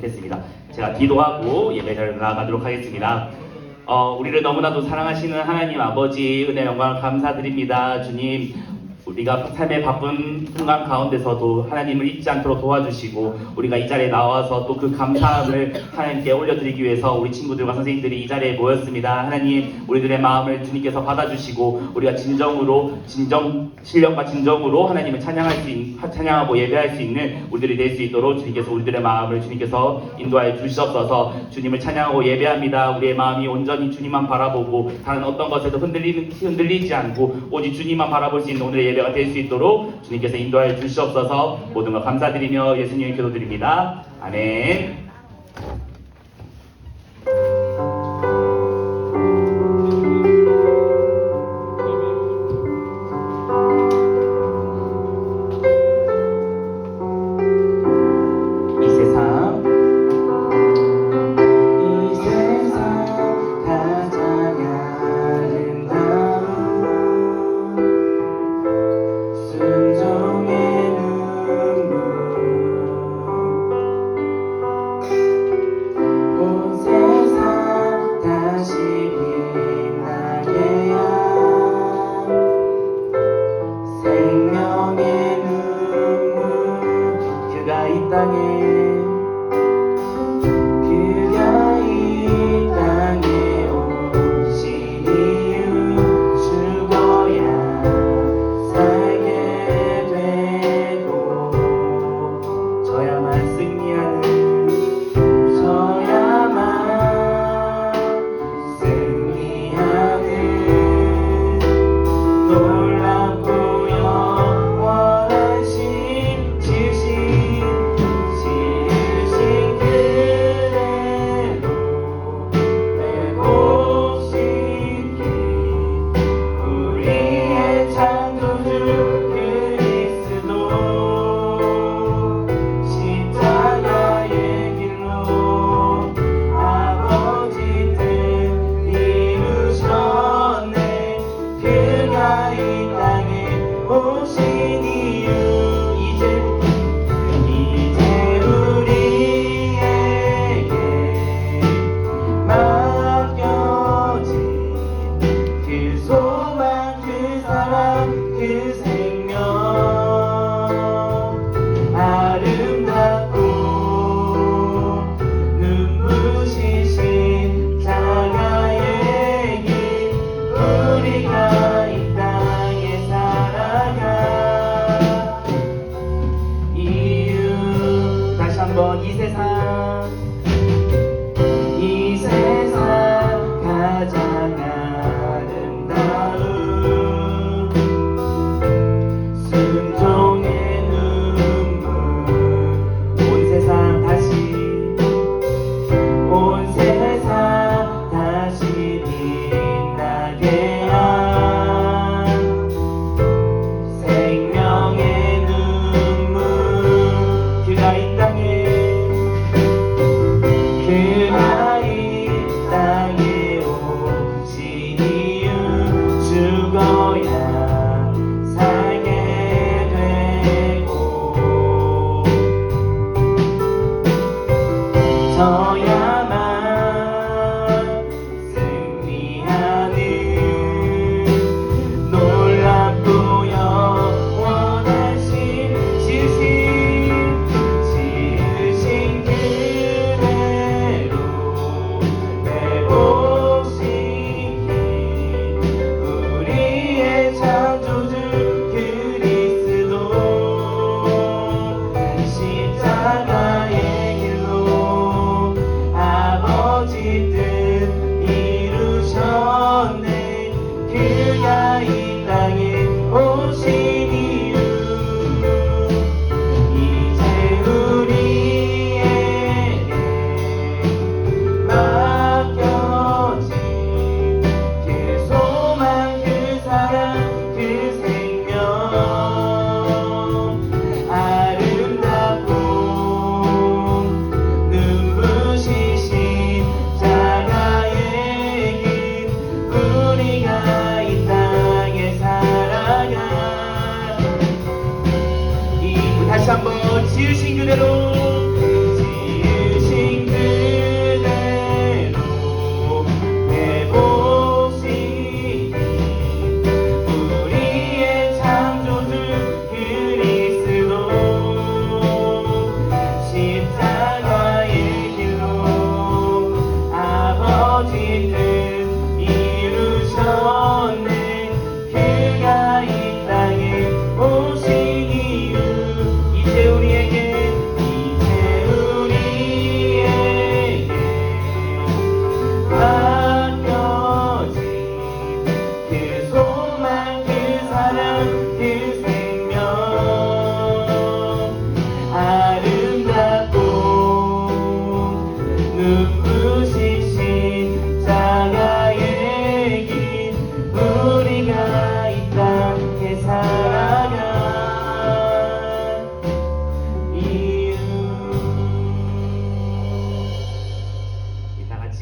좋겠습니다. 제가 기도하고 예배를 나가도록 하겠습니다. 우리를 너무나도 사랑하시는 하나님 아버지, 은혜 영광을 감사드립니다. 주님, 우리가 삶의 바쁜 순간 가운데서도 하나님을 잊지 않도록 도와주시고, 우리가 이 자리에 나와서 또 그 감사함을 하나님께 올려드리기 위해서 우리 친구들과 선생님들이 이 자리에 모였습니다. 하나님, 우리들의 마음을 주님께서 받아주시고, 우리가 신령과 진정으로 하나님을 찬양하고 예배할 수 있는 우리들이 될 수 있도록 주님께서 우리들의 마음을 주님께서 인도하여 주시옵소서. 주님을 찬양하고 예배합니다. 우리의 마음이 온전히 주님만 바라보고 다른 어떤 것에도 흔들리지 않고 오직 주님만 바라볼 수 있는 오늘의 예배가 될 수 있도록 주님께서 인도하여 주시옵소서. 모든 것 감사드리며 예수님의 기도드립니다. 아멘.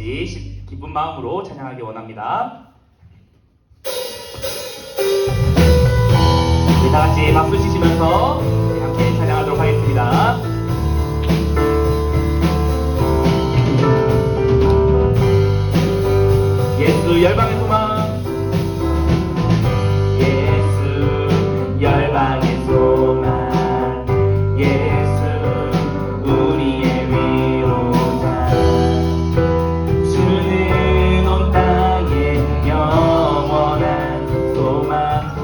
같이 기쁜 마음으로 찬양하기 원합니다. 우리 다 같이 박수 치시면서 함께 찬양하도록 하겠습니다. 예수 열방의 소망, 예수 열방의 소망, 예수 우리의 위로자, 주는 온 땅의 영원한 소망.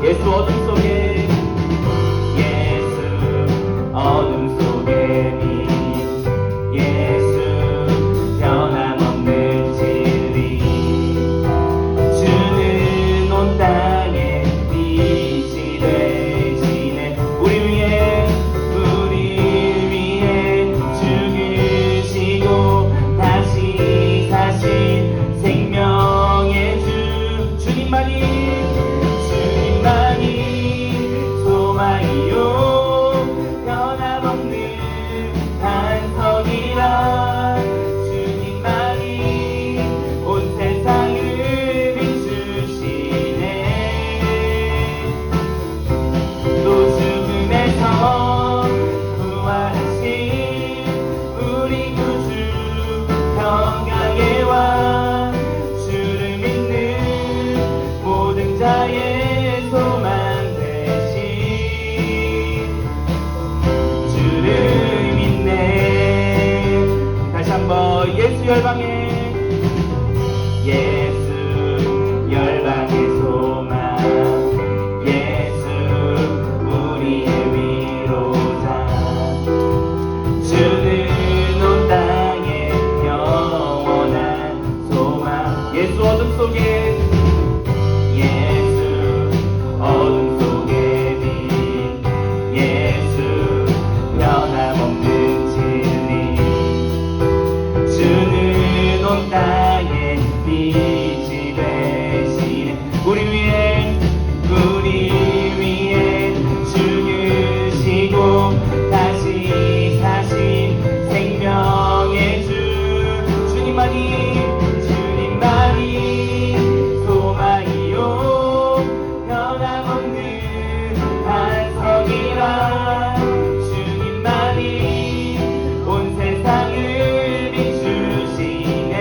예수 어둠 속에, 예수 어둠 속에 빛, 예수 변함없는 진리, 주는 온 땅에 빛이 되시네. 우리 위해 죽으시고 다시 사신 생명의 주, 주님만이 소망이요 변함없는 반석이라. 주님만이 온 세상을 비추시네. 또 죽음에서 부활하신 우리 구주 평강의 왕, 주를 믿는 모든 자의 소망 되신, 주를 믿네. 다시 한번 예수 열방의, 예수 열방의 소망, 예수 우리의 위로자, 주는 온 땅의 영원한 소망. 예수 어둠 속에, 예수 어둠 속에 빛, 예수 변함없는 진리, 주는 온 땅에 빛이 되시네. 우리 위해 죽으시고 다시 사신 생명의 주, 주님만이 소망이요 변함없는 반석이라. 주님만이 온 세상을 비추시네.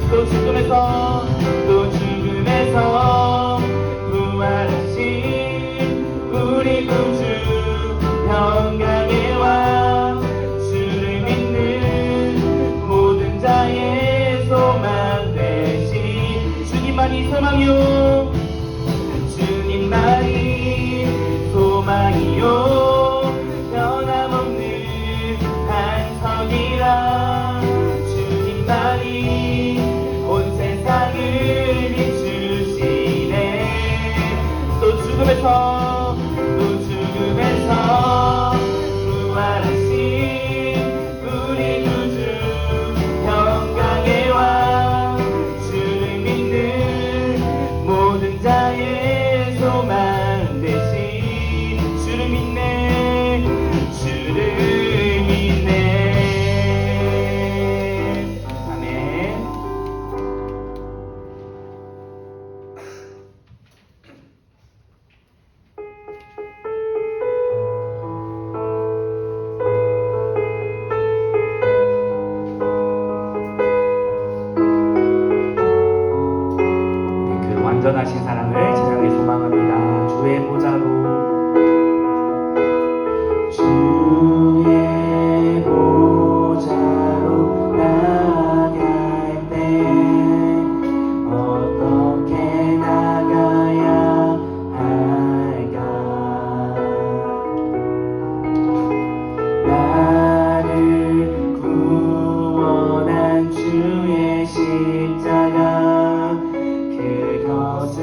또 죽음에서 부활하신 우리 구주 평강의 왕, 주를 믿는 모든 자의 소망 되신, 주님만이 소망이요, 주님만이 소망이요 변함없는 반석이라. 주님만이 온 세상을 비추시네. 또 죽음에서 부활하신 우리 구주 평강의 왕, 주를 믿는 모든 자의 소망 되신, 주를 믿네, 주를 믿네. 아멘. 그 완전하신 사랑을 제장에 소망합니다. 주의 보좌로, 주의 보좌로 나갈 때 어떻게 나가야 할까? 나를 구원한 주의 십자가, 그것을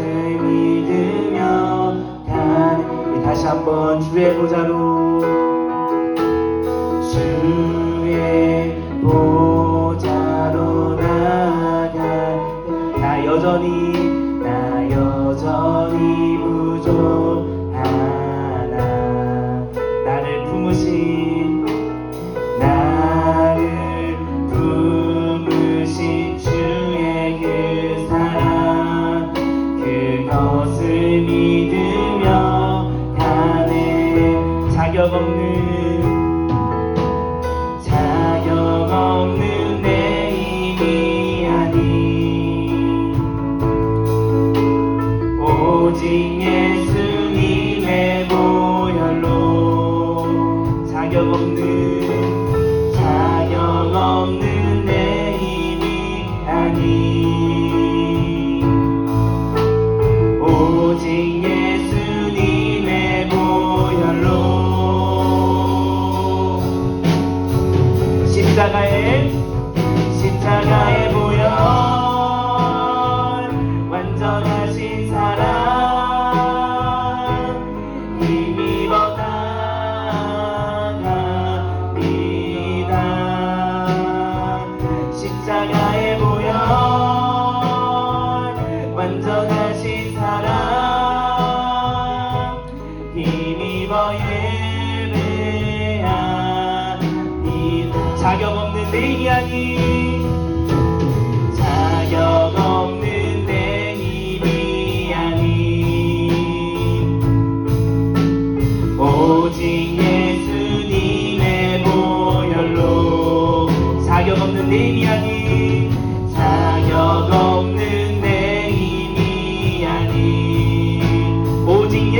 십자가의 보혈 완전하신 사랑 힘입어 나갑니다. 십자가의 보혈 완전하신 사랑 힘입어 예배합니다. 자격 없는 내 힘이 아닌 자격 없는 내 힘이 아닌 오직 예수님의 보혈로 자격 없는 내 힘이 아닌 자격 없는 내 힘이 아닌 오직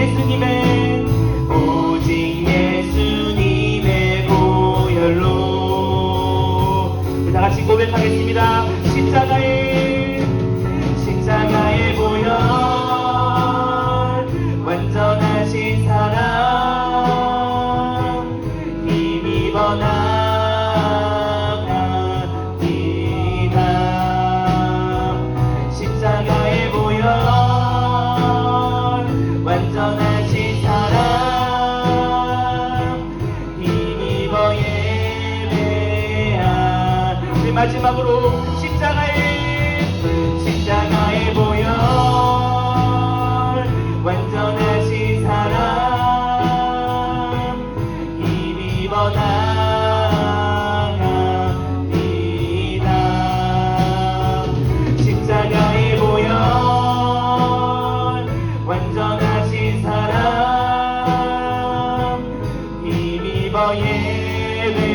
예수님의 보혈로 다 같이 고백하겠습니다. 십자가의 보혈 완전하신 사랑 힘입어 나갑니다. 십자가의 보혈 완전하신 사랑 힘입어 예배하 마지막으로 십자가의 보혈 완전하신 사랑 힘입어 나갑니다. 십자가의 보혈 완전하신 사랑 힘입어 예배합니다.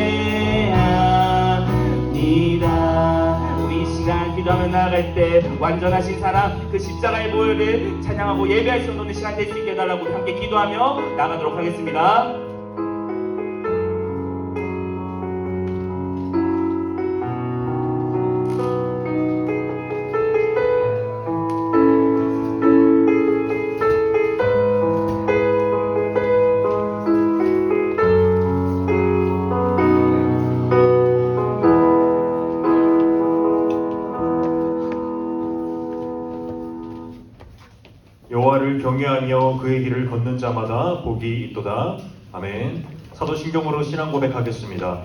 우리 이 시간 기도하며 나아갈 때 완전하신 사랑 그 십자가의 보혈을 찬양하고 예배할 수 있는 시간 될 수 있게 해달라고 함께 기도하며 나가도록 하겠습니다. 여호와를 경외하며 그의 길을 걷는 자마다 복이 있도다. 아멘. 사도신경으로 신앙 고백하겠습니다.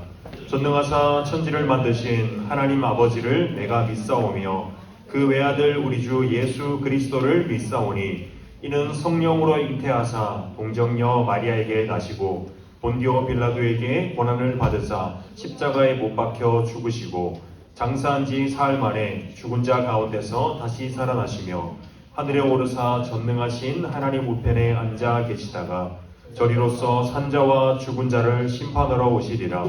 전능하사 천지를 만드신 하나님 아버지를 내가 믿사오며 그 외아들 우리 주 예수 그리스도를 믿사오니 이는 성령으로 잉태하사 동정녀 마리아에게 나시고 본디오 빌라도에게 고난을 받으사 십자가에 못 박혀 죽으시고 장사한 지 사흘 만에 죽은 자 가운데서 다시 살아나시며 하늘에 오르사 전능하신 하나님 우편에 앉아 계시다가 저리로서 산자와 죽은 자를 심판하러 오시리라.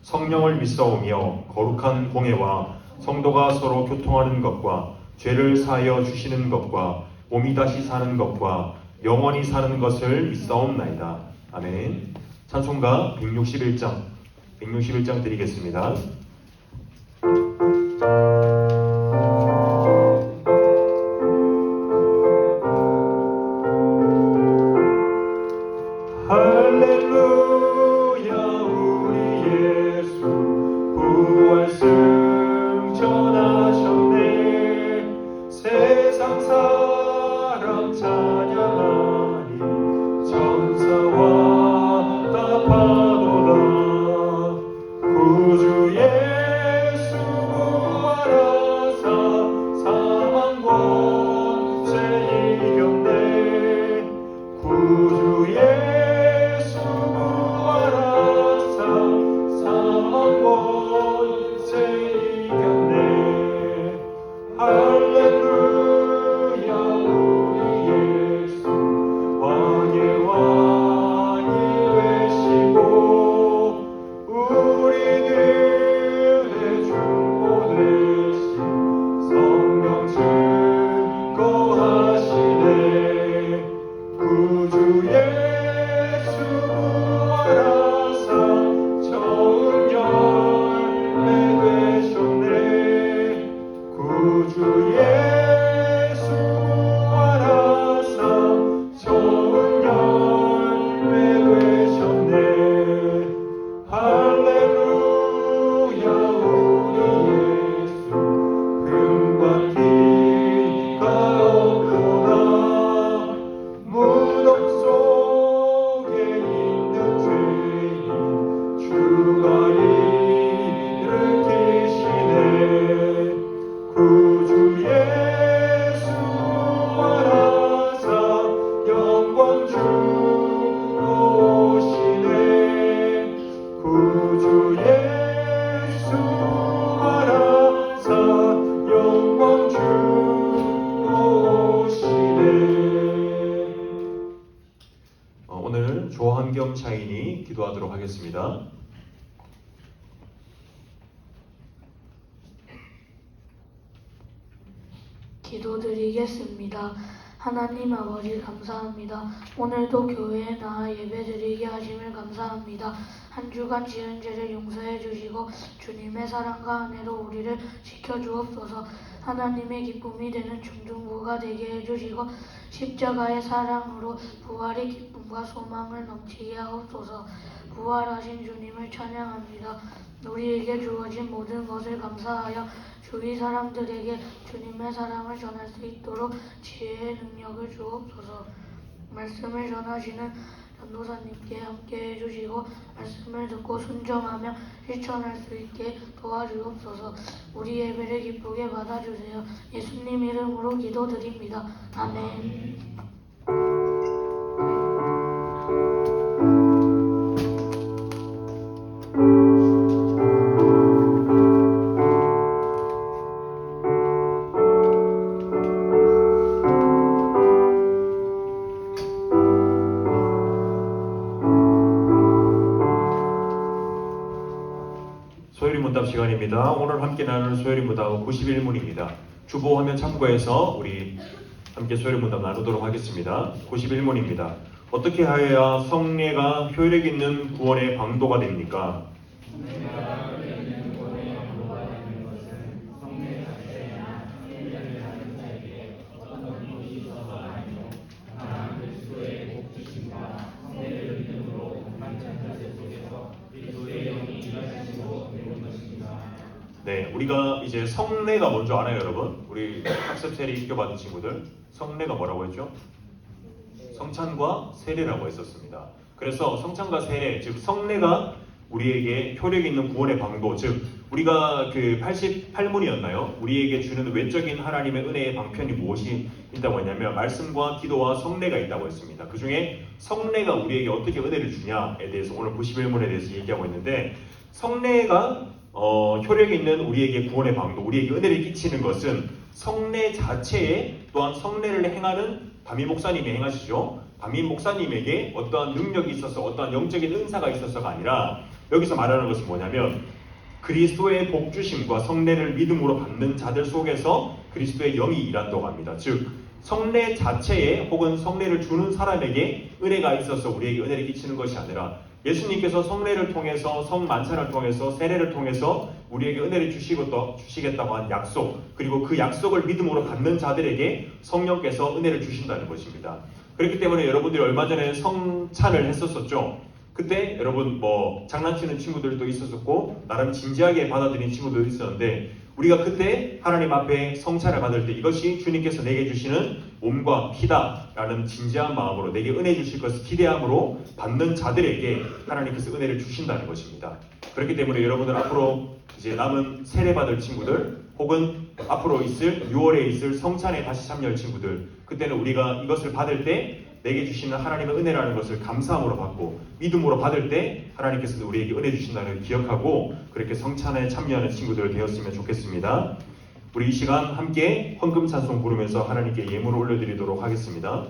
성령을 믿사오며 거룩한 공회와 성도가 서로 교통하는 것과 죄를 사하여 주시는 것과 몸이 다시 사는 것과 영원히 사는 것을 믿사옵나이다. 아멘. 찬송가 161장 드리겠습니다. 할렐루야 우리 예수 부활승 전하셨네. 세상 사람 찬양하니 천사와 답하도다. 구주의 하겠습니다. 기도드리겠습니다. 하나님 아버지 감사합니다. 오늘도 교회에 나와 예배드리게 하심을 감사합니다. 한 주간 지은 죄를 용서해 주시고 주님의 사랑과 은혜로 우리를 지켜주옵소서. 하나님의 기쁨이 되는 중등부가 되게 해주시고 십자가의 사랑으로 부활의 기쁨과 소망을 넘치게 하옵소서. 부활하신 주님을 찬양합니다. 우리에게 주어진 모든 것을 감사하여 주위 사람들에게 주님의 사랑을 전할 수 있도록 지혜의 능력을 주옵소서. 말씀을 전하시는 전도사님께 함께 해주시고 말씀을 듣고 순종하며 실천할 수 있게 도와주옵소서. 우리 예배를 기쁘게 받아주세요. 예수님 이름으로 기도드립니다. 아멘. 소요리 문답 시간입니다. 오늘 함께 나누는 소요리 문답은 91문입니다. 주보 화면 참고해서 우리 함께 소요리 문답 나누도록 하겠습니다. 91문입니다. 어떻게 하여야 성례가 효력 있는 구원의 방도가 됩니까? 네, 우리가 이제 성례가 뭔지 알아요, 여러분? 우리 학습 세례 인교받은 친구들, 성례가 뭐라고 했죠? 성찬과 세례라고 했었습니다. 그래서 성찬과 세례, 즉 성례가 우리에게 효력 있는 구원의 방도, 즉 우리가 그 88문이었나요? 우리에게 주는 외적인 하나님의 은혜의 방편이 무엇이 있다고 했냐면 말씀과 기도와 성례가 있다고 했습니다. 그 중에 성례가 우리에게 어떻게 은혜를 주냐에 대해서 오늘 91문에 대해서 얘기하고 있는데, 성례가 효력 있는 우리에게 구원의 방도, 우리에게 은혜를 끼치는 것은 성례 자체에 또한 성례를 행하는 담임 목사님이 행하시죠. 담임 목사님에게 어떠한 능력이 있어서 어떠한 영적인 은사가 있어서가 아니라 여기서 말하는 것은 뭐냐면 그리스도의 복주심과 성례를 믿음으로 받는 자들 속에서 그리스도의 영이 일한다고 합니다. 즉 성례 자체에 혹은 성례를 주는 사람에게 은혜가 있어서 우리에게 은혜를 끼치는 것이 아니라 예수님께서 성례를 통해서 성만찬을 통해서 세례를 통해서 우리에게 은혜를 주시겠다고 한 약속, 그리고 그 약속을 믿음으로 받는 자들에게 성령께서 은혜를 주신다는 것입니다. 그렇기 때문에 여러분들이 얼마 전에 성찬을 했었었죠. 그때 여러분 장난치는 친구들도 있었고 나름 진지하게 받아들인 친구들도 있었는데, 우리가 그때 하나님 앞에 성찬을 받을 때 이것이 주님께서 내게 주시는 몸과 피다라는 진지한 마음으로 내게 은혜 주실 것을 기대함으로 받는 자들에게 하나님께서 은혜를 주신다는 것입니다. 그렇기 때문에 여러분들 앞으로 이제 남은 세례 받을 친구들 혹은 앞으로 있을 6월에 있을 성찬에 다시 참여할 친구들, 그때는 우리가 이것을 받을 때 내게 주시는 하나님의 은혜라는 것을 감사함으로 받고 믿음으로 받을 때 하나님께서도 우리에게 은혜 주신다는 걸 기억하고 그렇게 성찬에 참여하는 친구들 되었으면 좋겠습니다. 우리 이 시간 함께 헌금 찬송 부르면서 하나님께 예물을 올려드리도록 하겠습니다.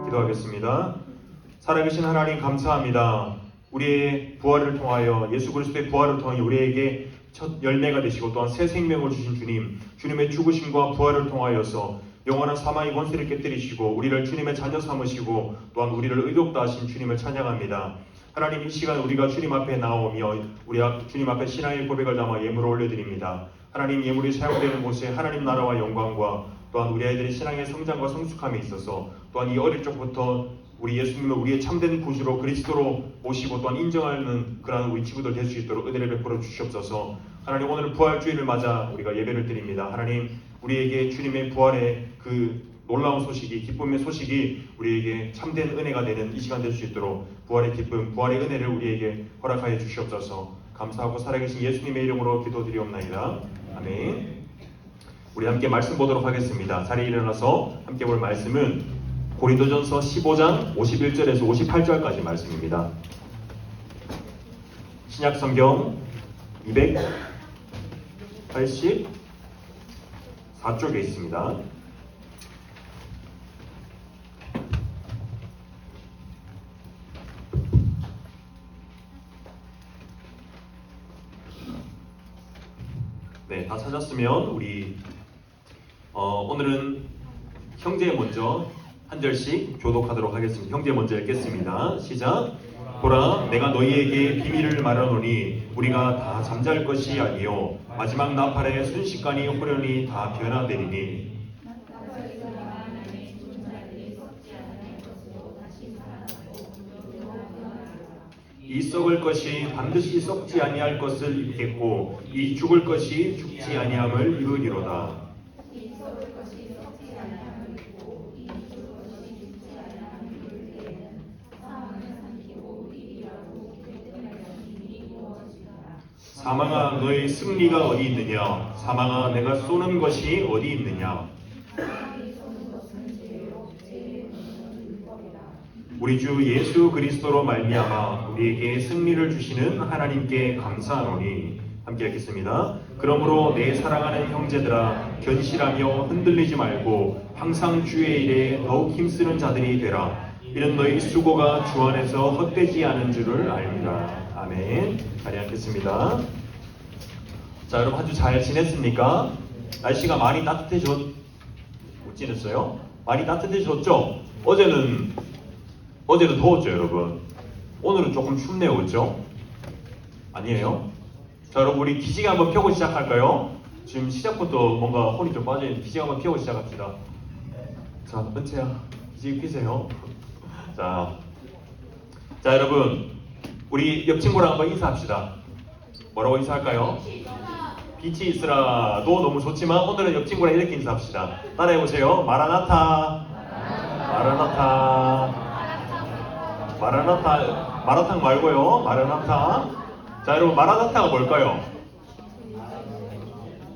기도하겠습니다. 살아계신 하나님 감사합니다. 우리의 부활을 통하여 예수 그리스도의 부활을 통하여 우리에게 첫 열매가 되시고 또한 새 생명을 주신 주님, 주님의 죽으심과 부활을 통하여서 영원한 사망의 권세를 깨뜨리시고 우리를 주님의 자녀 삼으시고 또한 우리를 의롭다 하신 주님을 찬양합니다. 하나님, 이 시간 우리가 주님 앞에 나오며 우리 주님 앞에 신앙의 고백을 담아 예물을 올려드립니다. 하나님 예물이 사용되는 곳에 하나님 나라와 영광과 또한 우리 아이들의 신앙의 성장과 성숙함에 있어서 또한 이 어릴 적부터 우리 예수님을 우리의 참된 구주로 그리스도로 모시고 또한 인정하는 그러한 우리 친구들 될 수 있도록 은혜를 베풀어 주시옵소서. 하나님 오늘 부활주일을 맞아 우리가 예배를 드립니다. 하나님 우리에게 주님의 부활의 그 놀라운 소식이 기쁨의 소식이 우리에게 참된 은혜가 되는 이 시간 될 수 있도록 부활의 기쁨 부활의 은혜를 우리에게 허락하여 주시옵소서. 감사하고 살아계신 예수님의 이름으로 기도드리옵나이다. 아멘. 우리 함께 말씀 보도록 하겠습니다. 자리에 일어나서 함께 볼 말씀은 고린도전서 15장 51절에서 58절까지 말씀입니다. 신약성경 284쪽에 있습니다. 네, 다 찾았으면 우리 오늘은 형제 먼저 한 절씩 교독하도록 하겠습니다. 형제 먼저 읽겠습니다. 시작. 보라, 내가 너희에게 비밀을 말하노니 우리가 다 잠잘 것이 아니요 마지막 나팔에 순식간에 호련히 다 변화되리니 이 썩을 것이 반드시 썩지 아니할 것을 입겠고 이 죽을 것이 죽지 아니함을 이루리로다. 사망아 너의 승리가 어디 있느냐? 사망아 내가 쏘는 것이 어디 있느냐? 우리 주 예수 그리스도로 말미암아 우리에게 승리를 주시는 하나님께 감사하노니 함께 읽겠습니다. 그러므로 내 사랑하는 형제들아 견실하며 흔들리지 말고 항상 주의 일에 더욱 힘쓰는 자들이 되라. 이는 너희 수고가 주 안에서 헛되지 않은 줄을 압니다. 아멘. 자리에 앉겠습니다. 자, 여러분 한 주 잘 지냈습니까? 날씨가 많이 못 지냈어요? 많이 따뜻해졌죠? 어제는 더웠죠, 여러분. 오늘은 조금 춥네요, 그렇죠? 아니에요? 자, 여러분 우리 기지개 한번 펴고 시작할까요? 지금 시작부터 뭔가 혼이 좀 빠져있는 기지개 한번 펴고 시작합시다. 자, 은채야, 기지개 피세요. 자, 여러분 우리 옆 친구랑 한번 인사합시다. 뭐라고 인사할까요? 빛이 있으라도 너무 좋지만 오늘은 옆 친구랑 이렇게 인사합시다. 따라해보세요. 마라나타. 마라나타. 마라나타. 마라탕 말고요. 마라나타. 자, 여러분 마라나타가 뭘까요?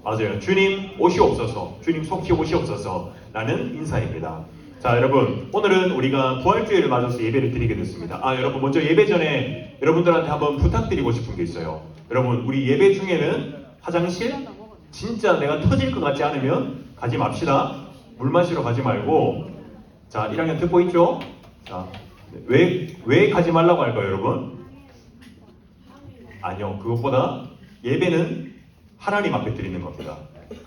맞아요. 주님 오시옵소서. 주님 속히 오시옵소서 라는 인사입니다. 자, 여러분 오늘은 우리가 부활주일을 맞아서 예배를 드리게 됐습니다. 여러분 먼저 예배 전에 여러분들한테 한번 부탁드리고 싶은 게 있어요. 여러분 우리 예배 중에는 화장실 진짜 내가 터질 것 같지 않으면 가지 맙시다. 물 마시러 가지 말고. 자, 1학년 듣고 있죠? 자, 왜 가지 말라고 할까요, 여러분? 아니요, 그것보다 예배는 하나님 앞에 드리는 겁니다.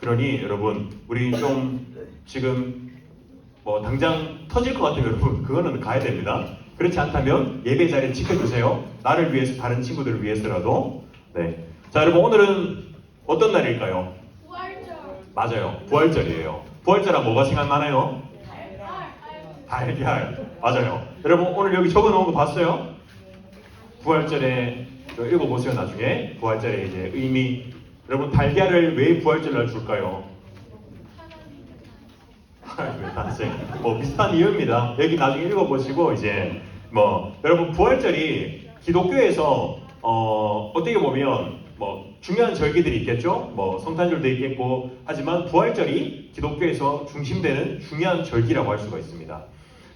그러니 여러분 우리 좀 지금 당장 터질 것 같아요, 여러분. 그거는 가야 됩니다. 그렇지 않다면 예배 자리를 지켜주세요. 나를 위해서, 다른 친구들을 위해서라도. 네. 자, 여러분 오늘은 어떤 날일까요? 부활절. 맞아요. 부활절이에요. 부활절하면 뭐가 생각나나요? 달걀. 맞아요. 여러분 오늘 여기 적어놓은 거 봤어요? 부활절에 읽어보세요. 나중에 부활절의 이제 의미. 여러분 달걀을 왜 부활절날 줄까요? 비슷한 이유입니다. 여기 나중에 읽어보시고 이제 여러분 부활절이 기독교에서 어떻게 보면 중요한 절기들이 있겠죠. 성탄절도 있겠고 하지만 부활절이 기독교에서 중심되는 중요한 절기라고 할 수가 있습니다.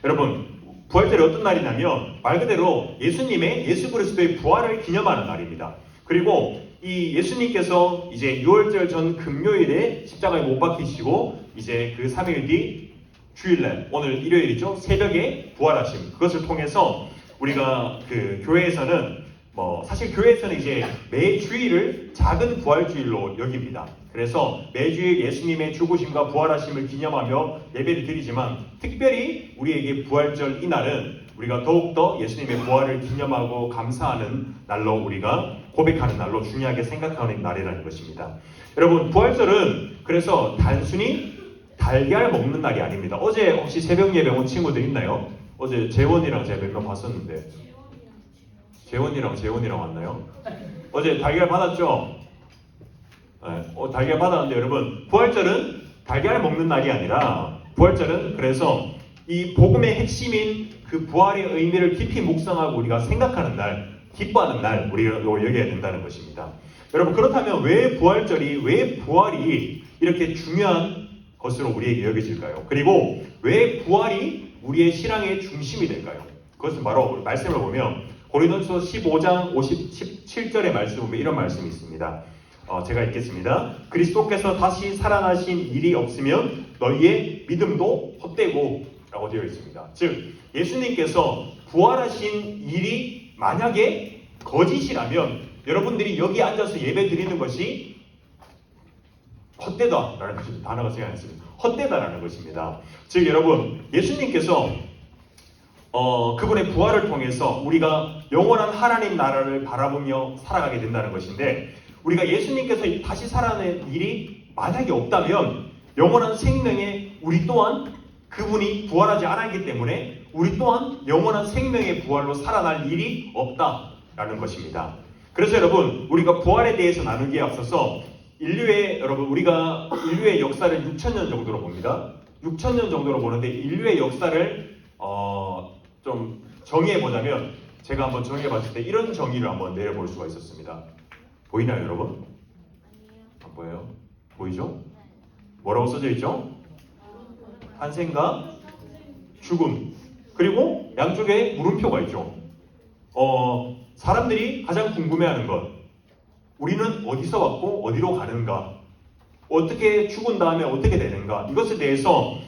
여러분 부활절이 어떤 날이냐면 말 그대로 예수 그리스도의 부활을 기념하는 날입니다. 그리고 이 예수님께서 이제 6월절 전 금요일에 십자가에 못 박히시고 이제 그 3일 뒤 주일날 오늘 일요일이죠. 새벽에 부활하심. 그것을 통해서 우리가 그 교회에서는 사실 교회에서는 이제 매 주일을 작은 부활주일로 여깁니다. 그래서 매주일 예수님의 죽으심과 부활하심을 기념하며 예배를 드리지만 특별히 우리에게 부활절 이날은 우리가 더욱더 예수님의 부활을 기념하고 감사하는 날로 우리가 고백하는 날로 중요하게 생각하는 날이라는 것입니다. 여러분, 부활절은 그래서 단순히 달걀 먹는 날이 아닙니다. 어제 혹시 새벽 예배 온 친구들 있나요? 어제 재원이랑 제가 몇 명 봤었는데 재원이랑 왔나요? 어제 달걀 받았죠? 네, 달걀 받았는데 여러분, 부활절은 달걀 먹는 날이 아니라 부활절은 그래서 이 복음의 핵심인 그 부활의 의미를 깊이 묵상하고 우리가 생각하는 날, 기뻐하는 날 우리가 여겨야 된다는 것입니다. 여러분, 그렇다면 왜 부활이 이렇게 중요한 것으로 우리에게 여겨질까요? 그리고 왜 부활이 우리의 신앙의 중심이 될까요? 그것은 바로 말씀을 보면 고린도서 15장 57절의 말씀을 보면 이런 말씀이 있습니다. 제가 읽겠습니다. 그리스도께서 다시 살아나신 일이 없으면 너희의 믿음도 헛되고 라고 되어 있습니다. 즉 예수님께서 부활하신 일이 만약에 거짓이라면 여러분들이 여기 앉아서 예배 드리는 것이 헛되다라는 것입니다. 단어가 생각이 났습니다. 헛되다라는 것입니다. 즉 여러분, 예수님께서 그분의 부활을 통해서 우리가 영원한 하나님 나라를 바라보며 살아가게 된다는 것인데, 우리가 예수님께서 다시 살아나는 일이 만약에 없다면 영원한 생명에 우리 또한 그분이 부활하지 않았기 때문에 우리 또한 영원한 생명의 부활로 살아날 일이 없다라는 것입니다. 그래서 여러분, 우리가 부활에 대해서 나누기에 앞서서 우리가 인류의 역사를 6,000년 정도로 봅니다. 6,000년 정도로 보는데 인류의 역사를 좀 정의해보자면, 제가 한번 정의해봤을 때 이런 정의를 한번 내려볼 수가 있었습니다. 보이나요, 여러분? 안 보여요? 보이죠? 뭐라고 써져 있죠? 탄생과 죽음, 그리고 양쪽에 물음표가 있죠. 사람들이 가장 궁금해하는 것, 우리는 어디서 왔고 어디로 가는가, 어떻게 죽은 다음에 어떻게 되는가, 이것에 대해서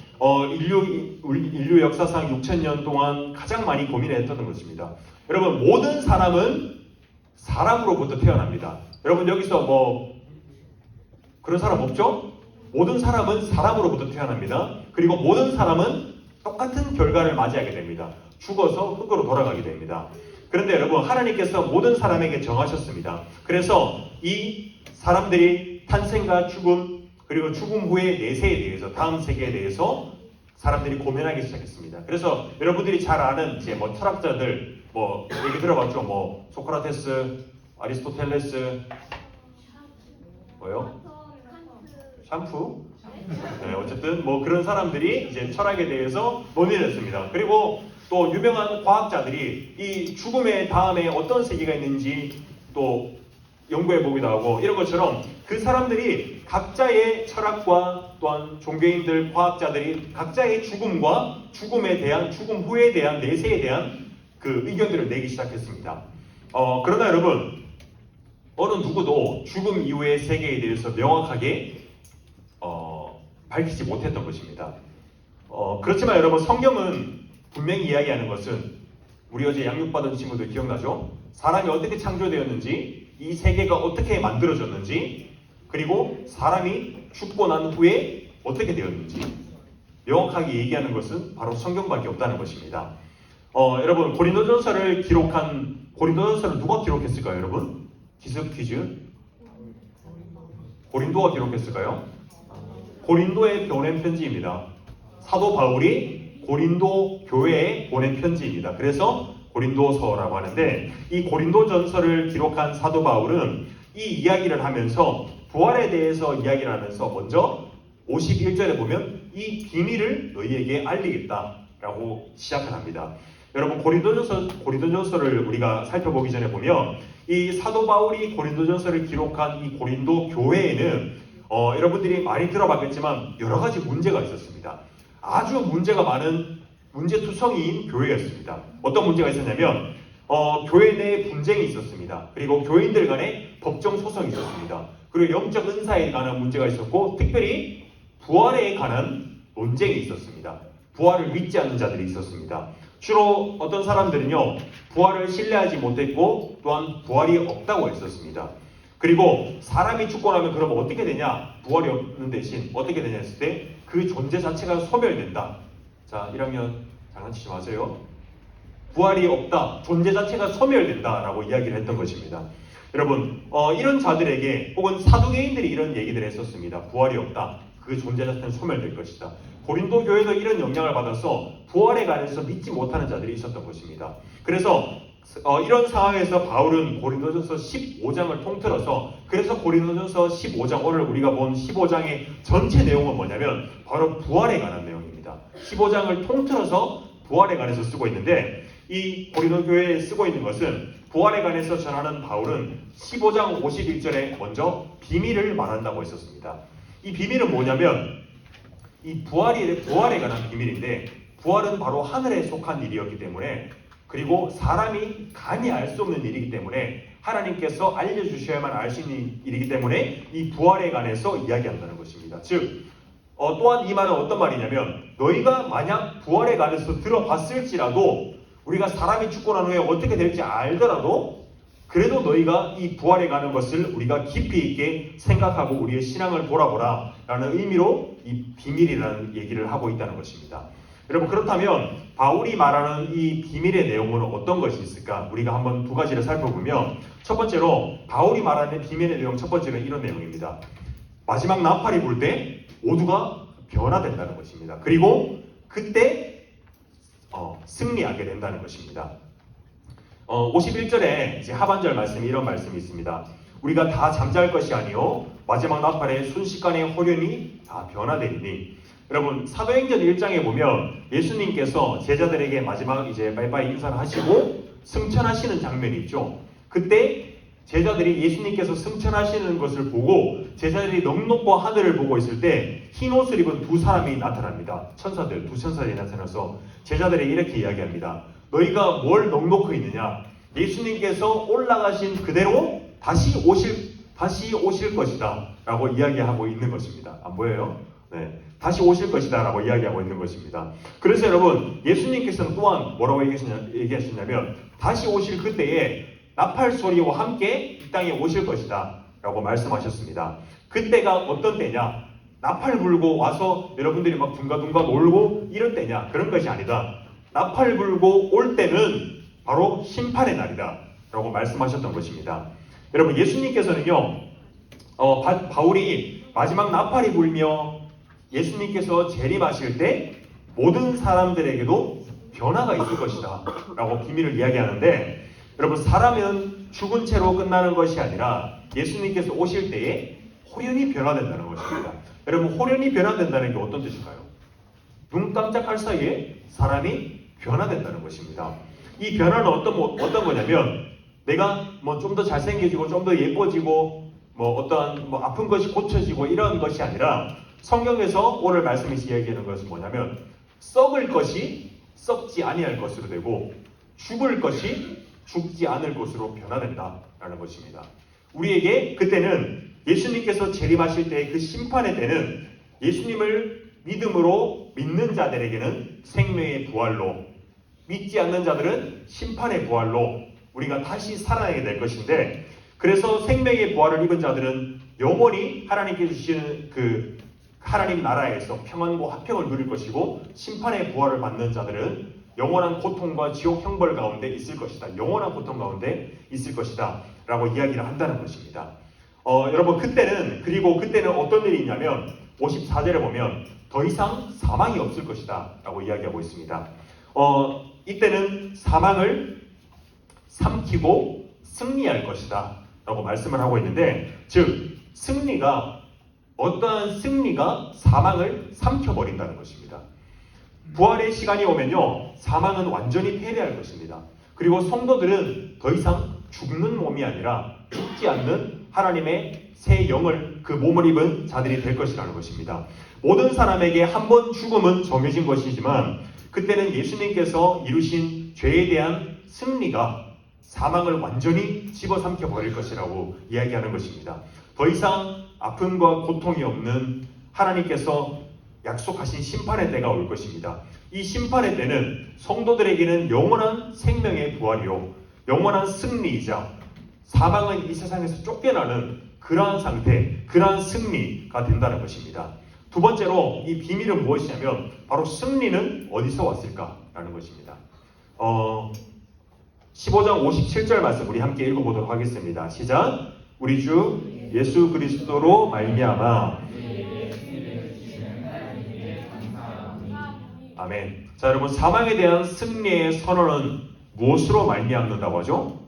인류 역사상 6,000년 동안 가장 많이 고민했던 것입니다. 여러분, 모든 사람은 사람으로부터 태어납니다. 여러분, 여기서 그런 사람 없죠? 모든 사람은 사람으로부터 태어납니다. 그리고 모든 사람은 똑같은 결과를 맞이하게 됩니다. 죽어서 흙으로 돌아가게 됩니다. 그런데 여러분, 하나님께서 모든 사람에게 정하셨습니다. 그래서 이 사람들이 탄생과 죽음, 그리고 죽음 후의 내세에 대해서, 다음 세계에 대해서 사람들이 고민하기 시작했습니다. 그래서 여러분들이 잘 아는 이제 철학자들 얘기 들어봤죠? 소크라테스, 아리스토텔레스, 샴푸? 네, 어쨌든 그런 사람들이 이제 철학에 대해서 논의를 했습니다. 그리고 또 유명한 과학자들이 이 죽음의 다음에 어떤 세계가 있는지 또 연구해보기도 하고, 이런 것처럼 그 사람들이 각자의 철학과 또한 종교인들, 과학자들이 각자의 죽음과 죽음에 대한, 죽음 후에 대한, 내세에 대한 그 의견들을 내기 시작했습니다. 그러나 여러분, 어느 누구도 죽음 이후의 세계에 대해서 명확하게 밝히지 못했던 것입니다. 그렇지만 여러분, 성경은 분명히 이야기하는 것은, 우리 어제 양육받은 친구들 기억나죠? 사람이 어떻게 창조되었는지, 이 세계가 어떻게 만들어졌는지, 그리고 사람이 죽고 난 후에 어떻게 되었는지 명확하게 얘기하는 것은 바로 성경밖에 없다는 것입니다. 여러분, 고린도전서를 누가 기록했을까요, 여러분? 기습 퀴즈. 고린도가 기록했을까요? 고린도에 보낸 편지입니다. 사도 바울이 고린도 교회에 보낸 편지입니다. 그래서 고린도서라고 하는데, 이 고린도전서를 기록한 사도 바울은 이 이야기를 하면서, 부활에 대해서 이야기를 하면서 먼저 51절에 보면 이 비밀을 너희에게 알리겠다라고 시작을 합니다. 여러분, 고린도전서를 우리가 살펴보기 전에 보면, 이 사도 바울이 고린도전서를 기록한 이 고린도 교회에는 여러분들이 많이 들어봤겠지만 여러 가지 문제가 있었습니다. 아주 문제가 많은 문제투성이인 교회였습니다. 어떤 문제가 있었냐면 교회 내에 분쟁이 있었습니다. 그리고 교인들 간에 법정 소송이 있었습니다. 그리고 영적 은사에 관한 문제가 있었고, 특별히 부활에 관한 논쟁이 있었습니다. 부활을 믿지 않는 자들이 있었습니다. 주로 어떤 사람들은요, 부활을 신뢰하지 못했고 또한 부활이 없다고 했었습니다. 그리고 사람이 죽고 나면 그럼 어떻게 되냐? 부활이 없는 대신 어떻게 되냐 했을 때 그 존재 자체가 소멸된다. 자, 1학년 장난치지 마세요. 부활이 없다. 존재 자체가 소멸된다라고 이야기를 했던 것입니다. 여러분, 이런 자들에게 혹은 사두개인들이 이런 얘기들을 했었습니다. 부활이 없다. 그 존재 자체는 소멸될 것이다. 고린도 교회도 이런 영향을 받아서 부활에 관해서 믿지 못하는 자들이 있었던 것입니다. 그래서 이런 상황에서 바울은 고린도전서 15장을 통틀어서, 그래서 고린도전서 15장, 오늘 우리가 본 15장의 전체 내용은 뭐냐면 바로 부활에 관한 내용입니다. 15장을 통틀어서 부활에 관해서 쓰고 있는데, 이 고린도 교회에 쓰고 있는 것은 부활에 관해서 전하는 바울은 15장 51절에 먼저 비밀을 말한다고 했었습니다. 이 비밀은 뭐냐면 이 부활에 관한 비밀인데, 부활은 바로 하늘에 속한 일이었기 때문에, 그리고 사람이 감히 알 수 없는 일이기 때문에 하나님께서 알려주셔야만 알 수 있는 일이기 때문에 이 부활에 관해서 이야기한다는 것입니다. 즉 또한 이 말은 어떤 말이냐면, 너희가 만약 부활에 관해서 들어봤을지라도, 우리가 사람이 죽고 난 후에 어떻게 될지 알더라도 그래도 너희가 이 부활에 관한 것을 우리가 깊이 있게 생각하고 우리의 신앙을 돌아보라 라는 의미로 이 비밀이라는 얘기를 하고 있다는 것입니다. 여러분, 그렇다면 바울이 말하는 이 비밀의 내용은 어떤 것이 있을까? 우리가 한번 두 가지를 살펴보면, 첫 번째로 바울이 말하는 비밀의 내용, 첫 번째는 이런 내용입니다. 마지막 나팔이 불 때 모두가 변화된다는 것입니다. 그리고 그때 승리하게 된다는 것입니다. 51절에 이제 하반절 말씀에 이런 말씀이 있습니다. 우리가 다 잠잘 것이 아니요 마지막 나팔에 순식간에 호련히 다 변화되리니. 여러분, 사도행전 1장에 보면 예수님께서 제자들에게 마지막 이제 빠이빠이 인사를 하시고 승천하시는 장면이 있죠. 그때 제자들이 예수님께서 승천하시는 것을 보고 제자들이 넉넉고 하늘을 보고 있을 때 흰 옷을 입은 두 사람이 나타납니다. 두 천사들이 나타나서 제자들에게 이렇게 이야기합니다. 너희가 뭘 넉넉히 있느냐? 예수님께서 올라가신 그대로 다시 오실 것이다 라고 이야기하고 있는 것입니다. 안 보여요? 네, 다시 오실 것이다 라고 이야기하고 있는 것입니다. 그래서 여러분, 예수님께서는 또한 뭐라고 얘기하셨냐면 다시 오실 그때에 나팔 소리와 함께 이 땅에 오실 것이다 라고 말씀하셨습니다. 그때가 어떤 때냐? 나팔 불고 와서 여러분들이 막 둥가둥가 놀고 이럴 때냐? 그런 것이 아니다. 나팔 불고 올 때는 바로 심판의 날이다 라고 말씀하셨던 것입니다. 여러분, 예수님께서는요, 바울이 마지막 나팔이 불며 예수님께서 재림하실 때 모든 사람들에게도 변화가 있을 것이다 라고 비밀을 이야기하는데, 여러분, 사람은 죽은 채로 끝나는 것이 아니라 예수님께서 오실 때에 호련히 변화된다는 것입니다. 여러분, 호련히 변화된다는 게 어떤 뜻일까요? 눈 깜짝할 사이에 사람이 변화된다는 것입니다. 이 변화는 어떤 거냐면, 내가 뭐 좀 더 잘생겨지고 좀 더 예뻐지고 뭐 어떠한 뭐 아픈 것이 고쳐지고 이런 것이 아니라, 성경에서 오늘 말씀에서 이야기하는 것은 뭐냐면, 썩을 것이 썩지 아니할 것으로 되고 죽을 것이 죽지 않을 것으로 변화된다라는 것입니다. 우리에게 그때는 예수님께서 재림하실 때의 그 심판의 때는 예수님을 믿음으로 믿는 자들에게는 생명의 부활로, 믿지 않는 자들은 심판의 부활로 우리가 다시 살아나게 될 것인데, 그래서 생명의 부활을 입은 자들은 영원히 하나님께 주시는 그 하나님 나라에서 평안과 화평을 누릴 것이고, 심판의 부활을 받는 자들은 영원한 고통과 지옥 형벌 가운데 있을 것이다. 영원한 고통 가운데 있을 것이다 라고 이야기를 한다는 것입니다. 여러분, 그때는 어떤 일이 있냐면 54절에 보면 더 이상 사망이 없을 것이다 라고 이야기하고 있습니다. 이때는 사망을 삼키고 승리할 것이다 라고 말씀을 하고 있는데, 즉 어떠한 승리가 사망을 삼켜버린다는 것입니다. 부활의 시간이 오면요, 사망은 완전히 패배할 것입니다. 그리고 성도들은 더 이상 죽는 몸이 아니라 죽지 않는 하나님의 새 영을, 그 몸을 입은 자들이 될 것이라는 것입니다. 모든 사람에게 한 번 죽음은 정해진 것이지만, 그때는 예수님께서 이루신 죄에 대한 승리가 사망을 완전히 집어삼켜 버릴 것이라고 이야기하는 것입니다. 더 이상 아픔과 고통이 없는, 하나님께서 약속하신 심판의 때가 올 것입니다. 이 심판의 때는 성도들에게는 영원한 생명의 부활이요, 영원한 승리이자 사망은 이 세상에서 쫓겨나는 그러한 상태, 그러한 승리가 된다는 것입니다. 두 번째로 이 비밀은 무엇이냐면 바로 승리는 어디서 왔을까라는 것입니다. 15장 57절 말씀 우리 함께 읽어보도록 하겠습니다. 시작. 우리 주 예수 그리스도로 말미암아. 아멘. 자, 여러분, 사망에 대한 승리의 선언은 무엇으로 말미암는다고 하죠?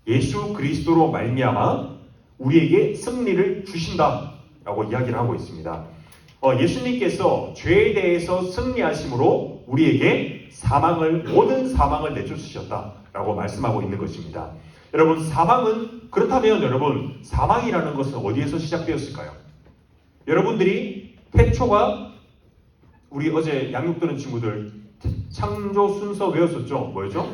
예수 그리스도로 말미암아 우리에게 승리를 주신다라고 이야기를 하고 있습니다. 예수님께서 죄에 대해서 승리하심으로 우리에게 모든 사망을 내쫓으셨다라고 말씀하고 있는 것입니다. 여러분, 그렇다면 여러분, 사망이라는 것은 어디에서 시작되었을까요? 여러분들이 태초가, 우리 어제 양육 들은 친구들 창조 순서 외웠었죠? 뭐였죠?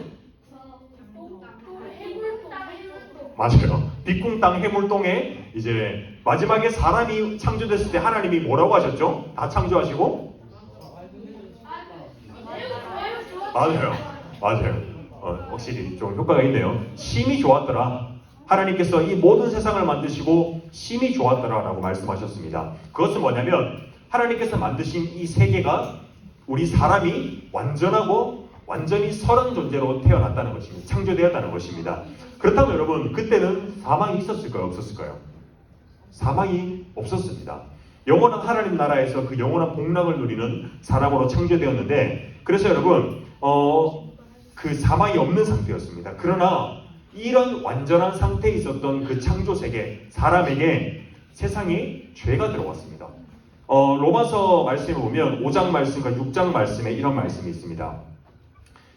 맞아요. 뒷궁 땅 해물동에 이제 마지막에 사람이 창조됐을 때 하나님이 뭐라고 하셨죠? 다 창조하시고? 맞아요. 확실히 좀 효과가 있네요. 심이 좋았더라. 하나님께서 이 모든 세상을 만드시고 심이 좋았더라 라고 말씀하셨습니다. 그것은 뭐냐면 하나님께서 만드신 이 세계가 우리 사람이 완전하고 완전히 선한 존재로 태어났다는 것입니다. 창조되었다는 것입니다. 그렇다면 여러분, 그때는 사망이 있었을까요? 없었을까요? 사망이 없었습니다. 영원한 하나님 나라에서 그 영원한 복락을 누리는 사람으로 창조되었는데, 그래서 여러분, 그 사망이 없는 상태였습니다. 그러나 이런 완전한 상태에 있었던 그 창조 세계, 사람에게 세상에 죄가 들어왔습니다. 로마서 말씀에 보면 5장 말씀과 6장 말씀에 이런 말씀이 있습니다.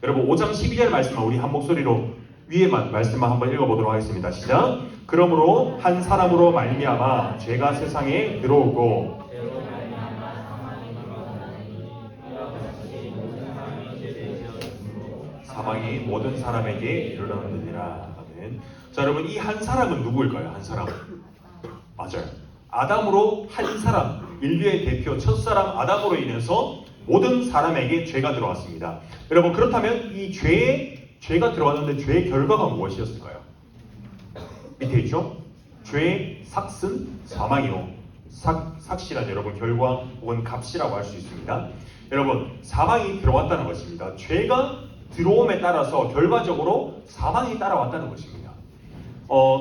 여러분, 5장 12절 말씀만 우리 한 목소리로 위에만 말씀만 한번 읽어보도록 하겠습니다. 시작. 그러므로 한 사람으로 말미암아 죄가 세상에 들어오고 사망이 모든 사람에게 이르렀느니라. 아멘. 자, 여러분, 이 한 사람은 누구일까요? 한 사람. 맞아요. 아담으로 한 사람, 인류의 대표 첫사람 아담으로 인해서 모든 사람에게 죄가 들어왔습니다. 여러분, 그렇다면 이 죄가 들어왔는데 죄의 결과가 무엇이었을까요? 밑에 있죠? 죄의 삭은 사망이요. 삭시란 여러분 결과 혹은 값이라고 할 수 있습니다. 여러분, 사망이 들어왔다는 것입니다. 죄가 들어옴에 따라서 결과적으로 사망이 따라왔다는 것입니다.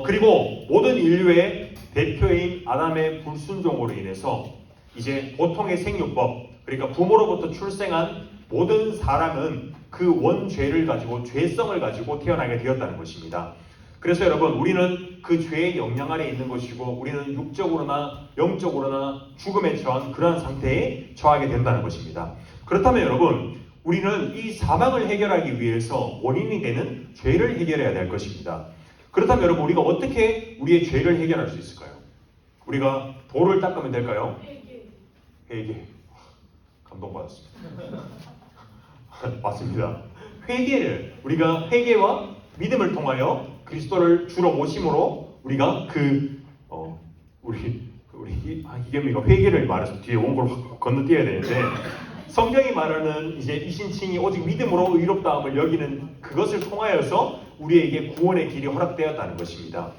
그리고 모든 인류의 대표인 아담의 불순종으로 인해서 이제 보통의 생육법, 그러니까 부모로부터 출생한 모든 사람은 그 원죄를 가지고 죄성을 가지고 태어나게 되었다는 것입니다. 그래서 여러분, 우리는 그 죄의 영향 아래 있는 것이고 우리는 육적으로나 영적으로나 죽음에 처한 그러한 상태에 처하게 된다는 것입니다. 그렇다면 여러분, 우리는 이 사망을 해결하기 위해서 원인이 되는 죄를 해결해야 될 것입니다. 그렇다면 여러분, 우리가 어떻게 우리의 죄를 해결할 수 있을까요? 우리가 돌을 닦으면 될까요? 회개. 감동받았습니다. 맞습니다. 우리가 회개와 믿음을 통하여 그리스도를 주로 모심으로 우리가 이겸이가 회개를 말해서 뒤에 원고를 건너뛰어야 되는데, 성경이 말하는 이제 이신칭이 오직 믿음으로 의롭다함을 여기는 그것을 통하여서 우리에게 구원의 길이 허락되었다는 것입니다.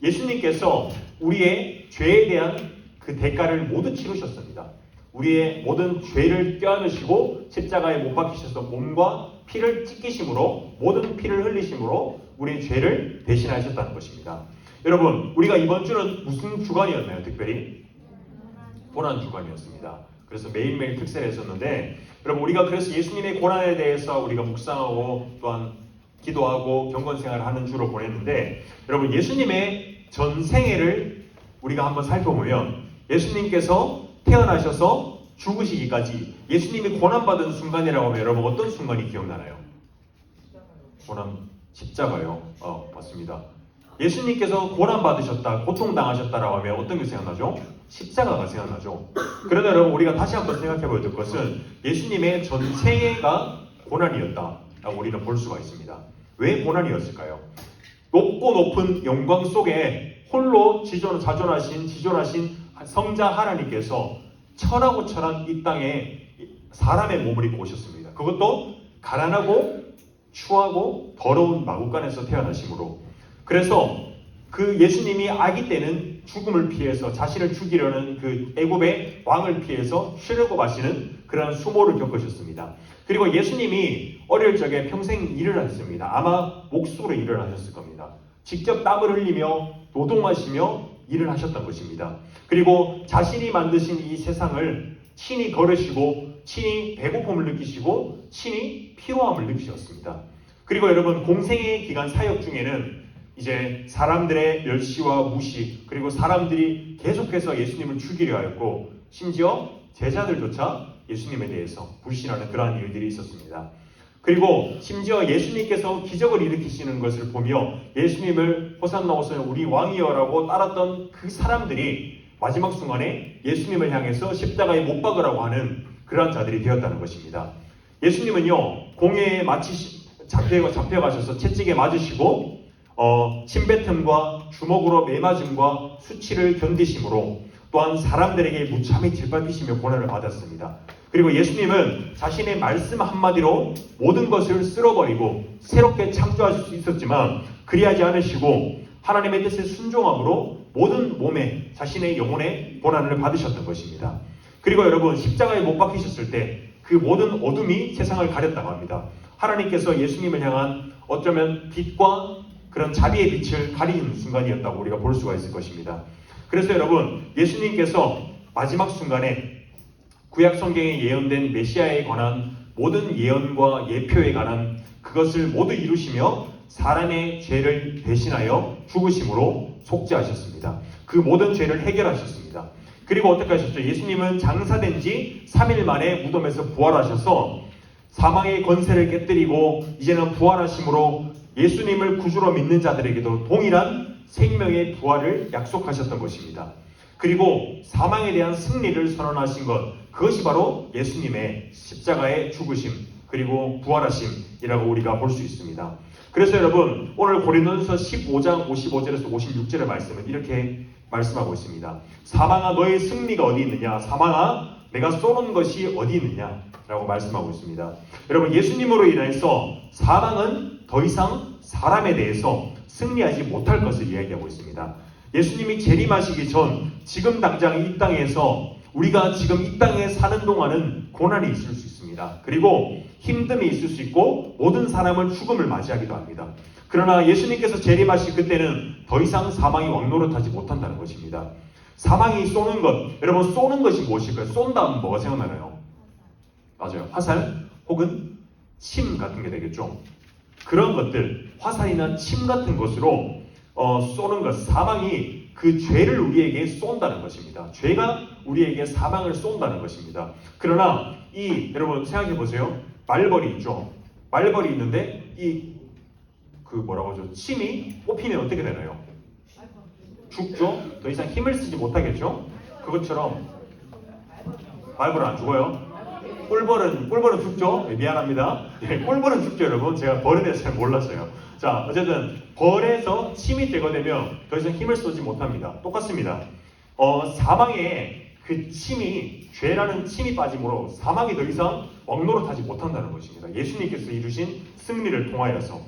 예수님께서 우리의 죄에 대한 그 대가를 모두 치르셨습니다. 우리의 모든 죄를 껴안으시고 십자가에 못 박히셔서 몸과 피를 찢기심으로, 모든 피를 흘리심으로 우리의 죄를 대신하셨다는 것입니다. 여러분, 우리가 이번 주는 무슨 주간이었나요? 특별히 고난 주간이었습니다. 그래서 매일매일 특세를 했었는데, 여러분, 우리가 그래서 예수님의 고난에 대해서 우리가 묵상하고 또한 기도하고 경건생활을 하는 주로 보냈는데, 여러분, 예수님의 전생애를 우리가 한번 살펴보면 예수님께서 태어나셔서 죽으시기까지 예수님이 고난받은 순간이라고 하면 여러분 어떤 순간이 기억나나요? 십자가요. 맞습니다. 예수님께서 고난받으셨다, 고통당하셨다라고 하면 어떤 게 생각나죠? 십자가가 생각나죠. 그러나 여러분, 우리가 다시 한번 생각해 봐야 될 것은 예수님의 전생애가 고난이었다라고 우리는 볼 수가 있습니다. 왜 고난이었을까요? 높고 높은 영광 속에 홀로 지존하신 성자 하나님께서 천하고 천한 이 땅에 사람의 몸을 입고 오셨습니다. 그것도 가난하고 추하고 더러운 마구간에서 태어나심으로. 그래서 그 예수님이 아기 때는 죽음을 피해서 자신을 죽이려는 그 애굽의 왕을 피해서 쉬려고 마시는 그러한 수모를 겪으셨습니다. 그리고 예수님이 어릴 적에 평생 일을 하셨습니다. 아마 목수로 일을 하셨을 겁니다. 직접 땀을 흘리며 노동하시며 일을 하셨던 것입니다. 그리고 자신이 만드신 이 세상을 친히 걸으시고 친히 배고픔을 느끼시고 친히 피로함을 느끼셨습니다. 그리고 여러분, 공생의 기간 사역 중에는 이제 사람들의 멸시와 무시, 그리고 사람들이 계속해서 예수님을 죽이려 하였고 심지어 제자들조차 예수님에 대해서 불신하는 그러한 일들이 있었습니다. 그리고 심지어 예수님께서 기적을 일으키시는 것을 보며 예수님을 호산나 호산나 우리 왕이여라고 따랐던 그 사람들이 마지막 순간에 예수님을 향해서 십자가에 못 박으라고 하는 그러한 자들이 되었다는 것입니다. 예수님은요, 공회에 잡혀가셔서 채찍에 맞으시고 침뱉음과 주먹으로 매맞음과 수치를 견디심으로 또한 사람들에게 무참히 짓밟히시며 고난을 받았습니다. 그리고 예수님은 자신의 말씀 한마디로 모든 것을 쓸어버리고 새롭게 창조하실 수 있었지만 그리하지 않으시고 하나님의 뜻에 순종함으로 모든 몸에 자신의 영혼의 고난을 받으셨던 것입니다. 그리고 여러분, 십자가에 못 박히셨을 때 그 모든 어둠이 세상을 가렸다고 합니다. 하나님께서 예수님을 향한 어쩌면 빛과 그런 자비의 빛을 가리는 순간이었다고 우리가 볼 수가 있을 것입니다. 그래서 여러분, 예수님께서 마지막 순간에 구약 성경에 예언된 메시아에 관한 모든 예언과 예표에 관한 그것을 모두 이루시며 사람의 죄를 대신하여 죽으심으로 속죄하셨습니다. 그 모든 죄를 해결하셨습니다. 그리고 어떻게 하셨죠? 예수님은 장사된 지 3일 만에 무덤에서 부활하셔서 사망의 권세를 깨뜨리고 이제는 부활하심으로 예수님을 구주로 믿는 자들에게도 동일한 생명의 부활을 약속하셨던 것입니다. 그리고 사망에 대한 승리를 선언하신 것, 그것이 바로 예수님의 십자가의 죽으심 그리고 부활하심이라고 우리가 볼 수 있습니다. 그래서 여러분, 오늘 고린도전서 15장 55절에서 56절의 말씀은 이렇게 말씀하고 있습니다. 사망아, 너의 승리가 어디 있느냐? 사망아, 내가 쏘는 것이 어디 있느냐? 라고 말씀하고 있습니다. 여러분, 예수님으로 인해서 사망은 더 이상 사람에 대해서 승리하지 못할 것을 이야기하고 있습니다. 예수님이 재림하시기 전 지금 당장 이 땅에서 우리가 지금 이 땅에 사는 동안은 고난이 있을 수 있습니다. 그리고 힘듦이 있을 수 있고 모든 사람은 죽음을 맞이하기도 합니다. 그러나 예수님께서 재림하실 그때는 더 이상 사망이 왕노릇하지 못한다는 것입니다. 사망이 쏘는 것, 여러분, 쏘는 것이 무엇일까요? 쏜다 하면 뭐가 생각나나요? 맞아요. 화살 혹은 침 같은 게 되겠죠. 그런 것들, 화살이나 침 같은 것으로 쏘는 것, 사망이 그 죄를 우리에게 쏜다는 것입니다. 죄가 우리에게 사망을 쏜다는 것입니다. 그러나 여러분 생각해 보세요. 말벌이 있죠. 말벌이 있는데 뭐라고 하죠? 침이 뽑히면 어떻게 되나요? 죽죠. 더 이상 힘을 쓰지 못하겠죠. 그것처럼 말벌은 안 죽어요. 꿀벌은 죽죠. 네, 미안합니다. 꿀벌은 죽죠, 여러분. 제가 벌에 대해서 잘 몰랐어요. 자, 어쨌든 벌에서 침이 제거되면 더 이상 힘을 쏘지 못합니다. 똑같습니다. 사망에 그 침이, 죄라는 침이 빠짐으로 사망이 더 이상 왕노릇하지 못한다는 것입니다. 예수님께서 이루신 승리를 통하여서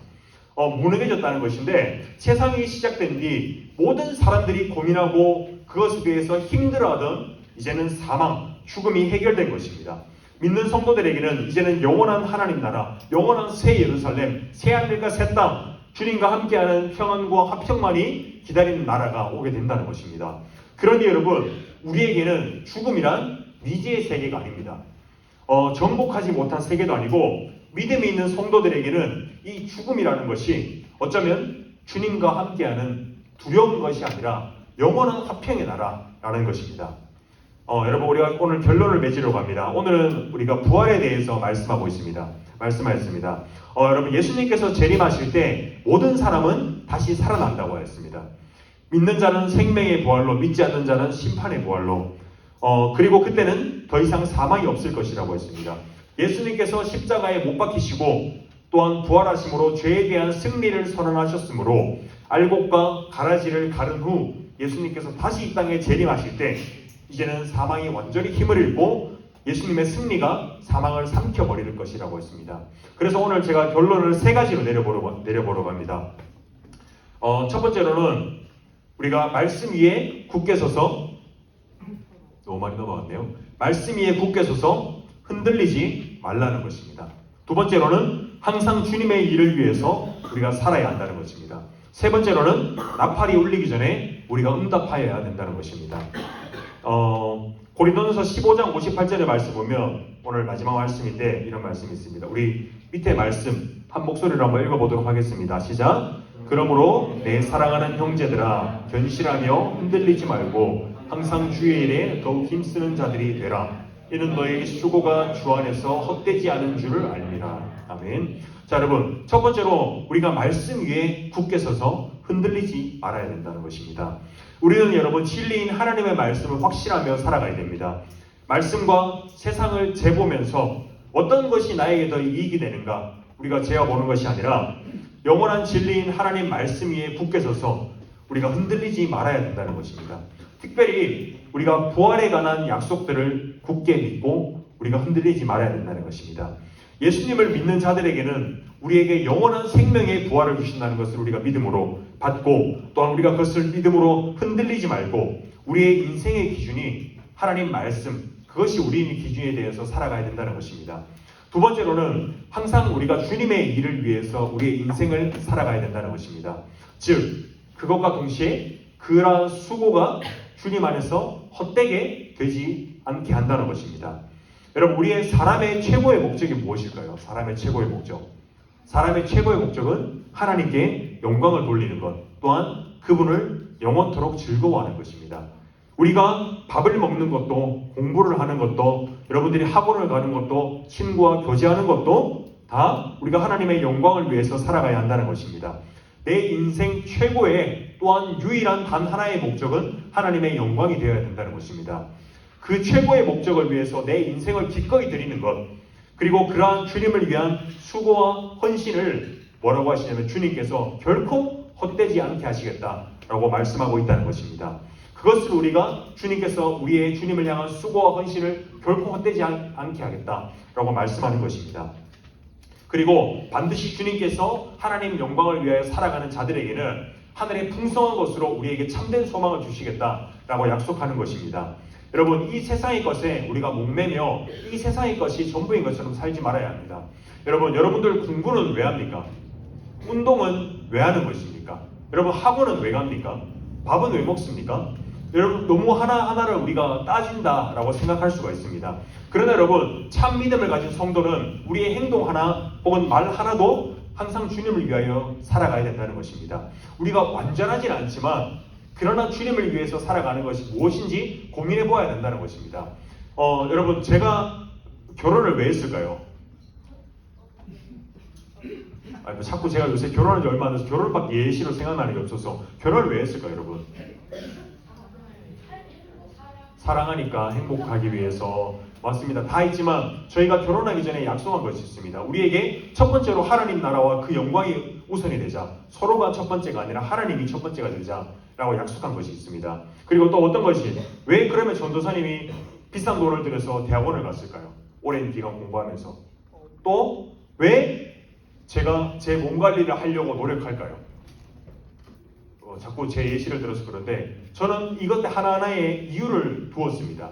무능해졌다는 것인데, 세상이 시작된 뒤 모든 사람들이 고민하고 그것에 대해서 힘들어하던 이제는 사망, 죽음이 해결된 것입니다. 믿는 성도들에게는 이제는 영원한 하나님 나라, 영원한 새 예루살렘, 새 하늘과 새 땅, 주님과 함께하는 평안과 화평만이 기다리는 나라가 오게 된다는 것입니다. 그러니 여러분, 우리에게는 죽음이란 미지의 세계가 아닙니다. 정복하지 못한 세계도 아니고, 믿음이 있는 성도들에게는 이 죽음이라는 것이 어쩌면 주님과 함께하는 두려운 것이 아니라 영원한 화평의 나라라는 것입니다. 여러분, 우리가 오늘 결론을 맺으려고 합니다. 오늘은 우리가 부활에 대해서 말씀하였습니다. 여러분, 예수님께서 재림하실 때 모든 사람은 다시 살아난다고 하였습니다. 믿는 자는 생명의 부활로, 믿지 않는 자는 심판의 부활로. 그리고 그때는 더 이상 사망이 없을 것이라고 했습니다. 예수님께서 십자가에 못 박히시고 또한 부활하심으로 죄에 대한 승리를 선언하셨으므로 알곡과 가라지를 가른 후 예수님께서 다시 이 땅에 재림하실 때 이제는 사망이 완전히 힘을 잃고 예수님의 승리가 사망을 삼켜버릴 것이라고 했습니다. 그래서 오늘 제가 결론을 세 가지로 내려보려고 합니다. 첫 번째로는 우리가 말씀 위에 굳게 서서, 너무 많이 넘어갔네요. 말씀 위에 굳게 서서 흔들리지 말라는 것입니다. 두 번째로는 항상 주님의 일을 위해서 우리가 살아야 한다는 것입니다. 세 번째로는 나팔이 울리기 전에 우리가 응답하여야 된다는 것입니다. 고린도전서 15장 58절의 말씀 보면 오늘 마지막 말씀인데 이런 말씀이 있습니다. 우리 밑에 말씀 한 목소리로 한번 읽어보도록 하겠습니다. 시작! 그러므로 내 사랑하는 형제들아 견실하며 흔들리지 말고 항상 주의 일에 더욱 힘쓰는 자들이 되라. 이는 너희의 수고가 주 안에서 헛되지 않은 줄을 알미라. 아멘. 자, 여러분, 첫 번째로 우리가 말씀 위에 굳게 서서 흔들리지 말아야 된다는 것입니다. 우리는 여러분 진리인 하나님의 말씀을 확신하며 살아가야 됩니다. 말씀과 세상을 재보면서 어떤 것이 나에게 더 이익이 되는가 우리가 재어보는 것이 아니라 영원한 진리인 하나님 말씀 위에 굳게 서서 우리가 흔들리지 말아야 된다는 것입니다. 특별히 우리가 부활에 관한 약속들을 굳게 믿고 우리가 흔들리지 말아야 된다는 것입니다. 예수님을 믿는 자들에게는 우리에게 영원한 생명의 부활을 주신다는 것을 우리가 믿음으로 받고 또한 우리가 그것을 믿음으로 흔들리지 말고 우리의 인생의 기준이 하나님 말씀, 그것이 우리의 기준에 대해서 살아가야 된다는 것입니다. 두 번째로는 항상 우리가 주님의 일을 위해서 우리의 인생을 살아가야 된다는 것입니다. 즉 그것과 동시에 그러한 수고가 주님 안에서 헛되게 되지 않게 한다는 것입니다. 여러분, 우리의 사람의 최고의 목적이 무엇일까요? 사람의 최고의 목적. 사람의 최고의 목적은 하나님께 영광을 돌리는 것, 또한 그분을 영원토록 즐거워하는 것입니다. 우리가 밥을 먹는 것도, 공부를 하는 것도, 여러분들이 학원을 가는 것도, 친구와 교제하는 것도 다 우리가 하나님의 영광을 위해서 살아가야 한다는 것입니다. 내 인생 최고의 또한 유일한 단 하나의 목적은 하나님의 영광이 되어야 된다는 것입니다. 그 최고의 목적을 위해서 내 인생을 기꺼이 드리는 것, 그리고 그러한 주님을 위한 수고와 헌신을 뭐라고 하시냐면 주님께서 결코 헛되지 않게 하시겠다라고 말씀하고 있다는 것입니다. 그것을 우리가 주님께서 우리의 주님을 향한 수고와 헌신을 결코 헛되지 않게 하겠다라고 말씀하는 것입니다. 그리고 반드시 주님께서 하나님 영광을 위하여 살아가는 자들에게는 하늘의 풍성한 것으로 우리에게 참된 소망을 주시겠다라고 약속하는 것입니다. 여러분, 이 세상의 것에 우리가 목매며 이 세상의 것이 전부인 것처럼 살지 말아야 합니다. 여러분들 공부는 왜 합니까? 운동은 왜 하는 것입니까? 여러분, 학원은 왜 갑니까? 밥은 왜 먹습니까? 여러분, 너무 하나하나를 우리가 따진다라고 생각할 수가 있습니다. 그러나 여러분, 참 믿음을 가진 성도는 우리의 행동 하나 혹은 말 하나도 항상 주님을 위하여 살아가야 된다는 것입니다. 우리가 완전하진 않지만 그러나 주님을 위해서 살아가는 것이 무엇인지 고민해 보아야 된다는 것입니다. 여러분, 제가 결혼을 왜 했을까요? 자꾸 제가 요새 결혼한 지 얼마 안 돼서 결혼밖에 예시로 생각나는 게 없어서 결혼을 왜 했을까요, 여러분? 사랑하니까, 행복하기 위해서. 맞습니다. 다 있지만 저희가 결혼하기 전에 약속한 것이 있습니다. 우리에게 첫 번째로 하나님 나라와 그 영광이 우선이 되자. 서로가 첫 번째가 아니라 하나님이 첫 번째가 되자라고 약속한 것이 있습니다. 그리고 또 어떤 것이, 왜 그러면 전도사님이 비싼 돈을 들여서 대학원을 갔을까요? 오랜 기간 공부하면서. 또 왜 제가 제 몸 관리를 하려고 노력할까요? 자꾸 제 예시를 들어서 그런데 저는 이것 하나하나의 이유를 두었습니다.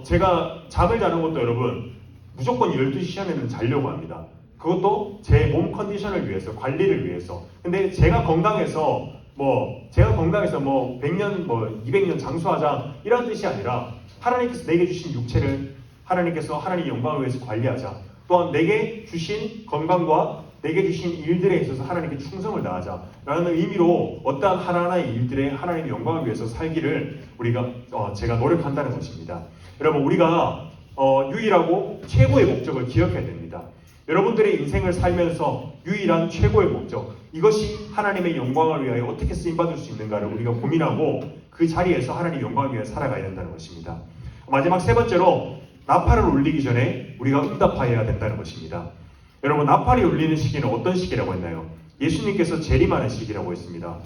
제가 잠을 자는 것도 여러분 무조건 12시 전에는 자려고 합니다. 그것도 제 몸 컨디션을 위해서, 관리를 위해서. 근데 제가 건강해서 100년 200년 장수하자 이런 뜻이 아니라 하나님께서 내게 주신 육체를 하나님께서 하나님의 영광을 위해서 관리하자. 또한 내게 주신 건강과 내게 주신 일들에 있어서 하나님께 충성을 다하자 라는 의미로 어떠한 하나하나의 일들에 하나님의 영광을 위해서 살기를 제가 노력한다는 것입니다. 여러분, 우리가 유일하고 최고의 목적을 기억해야 됩니다. 여러분들의 인생을 살면서 유일한 최고의 목적, 이것이 하나님의 영광을 위하여 어떻게 쓰임받을 수 있는가를 우리가 고민하고 그 자리에서 하나님의 영광을 위하여 살아가야 된다는 것입니다. 마지막 세 번째로 나팔을 울리기 전에 우리가 응답하여야 된다는 것입니다. 여러분, 나팔이 울리는 시기는 어떤 시기라고 했나요? 예수님께서 재림하는 시기라고 했습니다.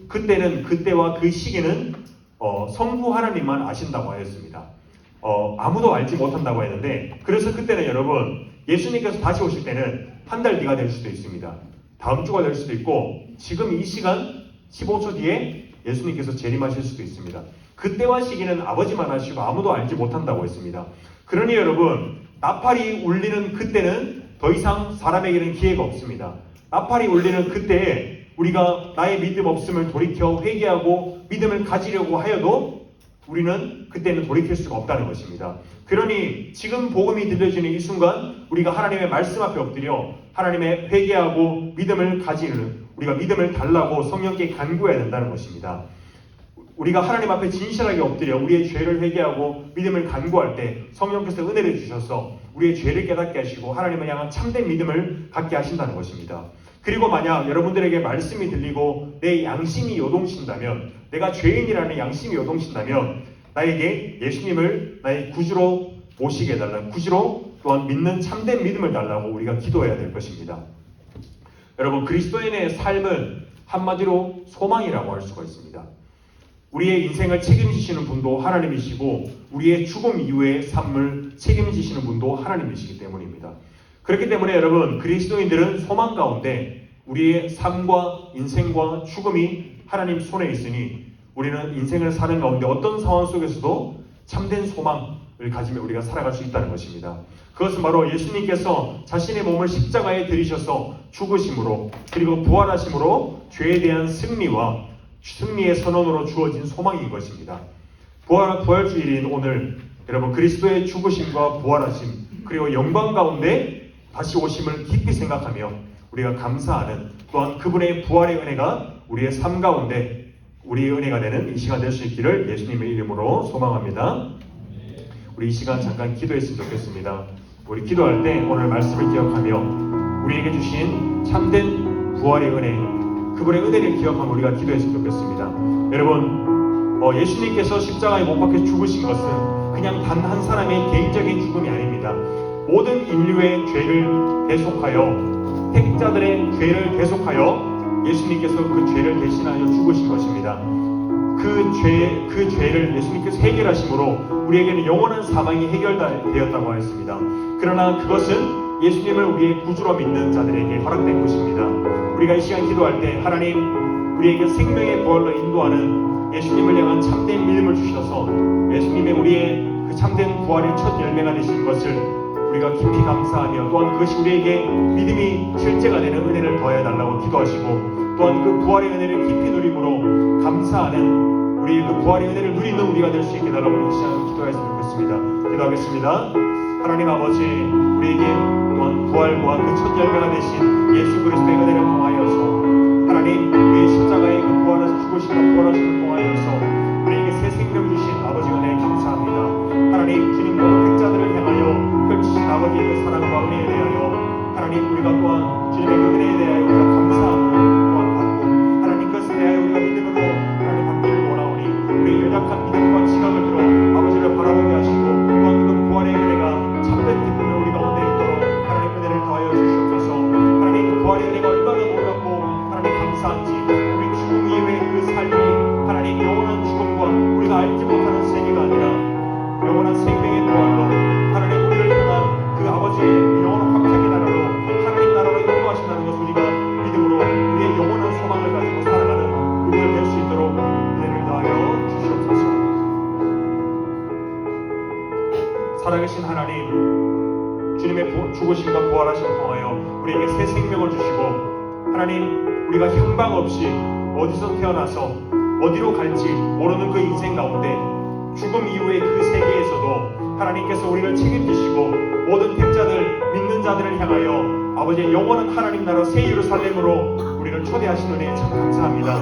그때와 그 시기는 성부 하나님만 아신다고 하였습니다. 아무도 알지 못한다고 했는데, 그래서 그때는 여러분, 예수님께서 다시 오실 때는 한 달 뒤가 될 수도 있습니다. 다음 주가 될 수도 있고, 지금 이 시간 15초 뒤에 예수님께서 재림하실 수도 있습니다. 그때와 시기는 아버지만 아시고 아무도 알지 못한다고 했습니다. 그러니 여러분, 나팔이 울리는 그때는 더 이상 사람에게는 기회가 없습니다. 나팔이 울리는 그때에 우리가 나의 믿음 없음을 돌이켜 회개하고 믿음을 가지려고 하여도 우리는 그때는 돌이킬 수가 없다는 것입니다. 그러니 지금 복음이 들려지는 이 순간 우리가 하나님의 말씀 앞에 엎드려 하나님의 회개하고 믿음을 가지는, 우리가 믿음을 달라고 성령께 간구해야 된다는 것입니다. 우리가 하나님 앞에 진실하게 엎드려 우리의 죄를 회개하고 믿음을 간구할 때 성령께서 은혜를 주셔서 우리의 죄를 깨닫게 하시고 하나님을 향한 참된 믿음을 갖게 하신다는 것입니다. 그리고 만약 여러분들에게 말씀이 들리고 내 양심이 요동친다면, 내가 죄인이라는 양심이 요동친다면 나에게 예수님을 나의 구주로 모시게 해달라는, 구주로 또한 믿는 참된 믿음을 달라고 우리가 기도해야 될 것입니다. 여러분, 그리스도인의 삶은 한마디로 소망이라고 할 수가 있습니다. 우리의 인생을 책임지시는 분도 하나님이시고 우리의 죽음 이후의 삶을 책임지시는 분도 하나님이시기 때문입니다. 그렇기 때문에 여러분, 그리스도인들은 소망 가운데 우리의 삶과 인생과 죽음이 하나님 손에 있으니 우리는 인생을 사는 가운데 어떤 상황 속에서도 참된 소망을 가지며 우리가 살아갈 수 있다는 것입니다. 그것은 바로 예수님께서 자신의 몸을 십자가에 들이셔서 죽으심으로 그리고 부활하심으로 죄에 대한 승리의 선언으로 주어진 소망인 것입니다. 부활주일인 오늘 여러분, 그리스도의 죽으심과 부활하심 그리고 영광 가운데 다시 오심을 깊이 생각하며 우리가 감사하는, 또한 그분의 부활의 은혜가 우리의 삶 가운데 우리의 은혜가 되는 이 시간 될 수 있기를 예수님의 이름으로 소망합니다. 우리 이 시간 잠깐 기도했으면 좋겠습니다. 우리 기도할 때 오늘 말씀을 기억하며 우리에게 주신 참된 부활의 은혜, 그분의 은혜를 기억하며 우리가 기도했으면 좋겠습니다. 여러분, 예수님께서 십자가에 못 박혀 죽으신 것은 그냥 단 한 사람의 개인적인 죽음이 아닙니다. 모든 인류의 죄를 대속하여, 택자들의 죄를 대속하여 예수님께서 그 죄를 대신하여 죽으신 것입니다. 그 죄를 예수님께서 해결하심으로 우리에게는 영원한 사망이 해결되었다고 하였습니다. 그러나 그것은 예수님을 우리의 구주로 믿는 자들에게 허락된 것입니다. 우리가 이 시간 기도할 때 하나님, 우리에게 생명의 부활로 인도하는 예수님을 향한 참된 믿음을 주셔서 예수님의 우리의 그 참된 부활의 첫 열매가 되신 것을 우리가 깊이 감사하며, 또한 그것이 우리에게 믿음이 실제가 되는 은혜를 더해달라고 기도하시고, 또한 그 부활의 은혜를 깊이 누림으로 감사하는 우리의 그 부활의 은혜를 누리는 우리가 될 수 있게 달라고 이 시간 기도했으면 좋겠습니다. 기도하겠습니다. 하나님 아버지, 우리에게 또한 부활과 그 첫 열매가 되신 예수 그리스도의 은혜를 통하여서 하나님, 우리의 십자가의 그 부활하신 죽으심과 부활하심을 통하여서 우리에게 새 생명 주신 아버지 은혜에 감사합니다. 하나님, 주님 모든 백자들을 향하여 펼치신 아버지의 그 사랑과 은혜에 대하여 하나님, 우리가 또한 주님의 그 은혜에 대하여 우리가 감사하고 또한 받고 하나님, 그것에 대하여 우리가 믿음으로 하나님 받기를 원하오니 우리의 연약한 믿음과 지각을 들어 아버지를 바라보게 하시고, 또한 그 부활의 은혜가 참된 기쁨을 우리 가운데 있도록 하나님 은혜를 더하여 주시옵소서. 하나님, 그 부활의 은혜가 얼마나 놀랍고 하나님 감사한지, 우리 죽음 이후의 그 삶이 하나님 영원한 죽음과 우리가 알지 못하는 세계가 아니라 영원한 생명의 부활로 하나님 우리를 향한 그 아버지의 영원한 확장의 나라로 하나님 나라로 인도하신다는 것을 우리가 믿음으로 우리의 영원한 소망을 가지고 살아가는 우리가 될 수 있도록 은혜를 더하여 주시옵소서. 살아계신 하나님, 주님의 죽으심과 부활하심을 통하여 우리에게 새 생명을 주시고, 하나님, 우리가 향방 없이 어디서 태어나서 어디로 갈지 모르는 그 인생 가운데 죽음 이후의 그 세계에서도 하나님께서 우리를 책임지시고 모든 택자들, 믿는 자들을 향하여 아버지의 영원한 하나님 나라 새 예루살렘으로 우리를 초대하신 은혜에 참 감사합니다.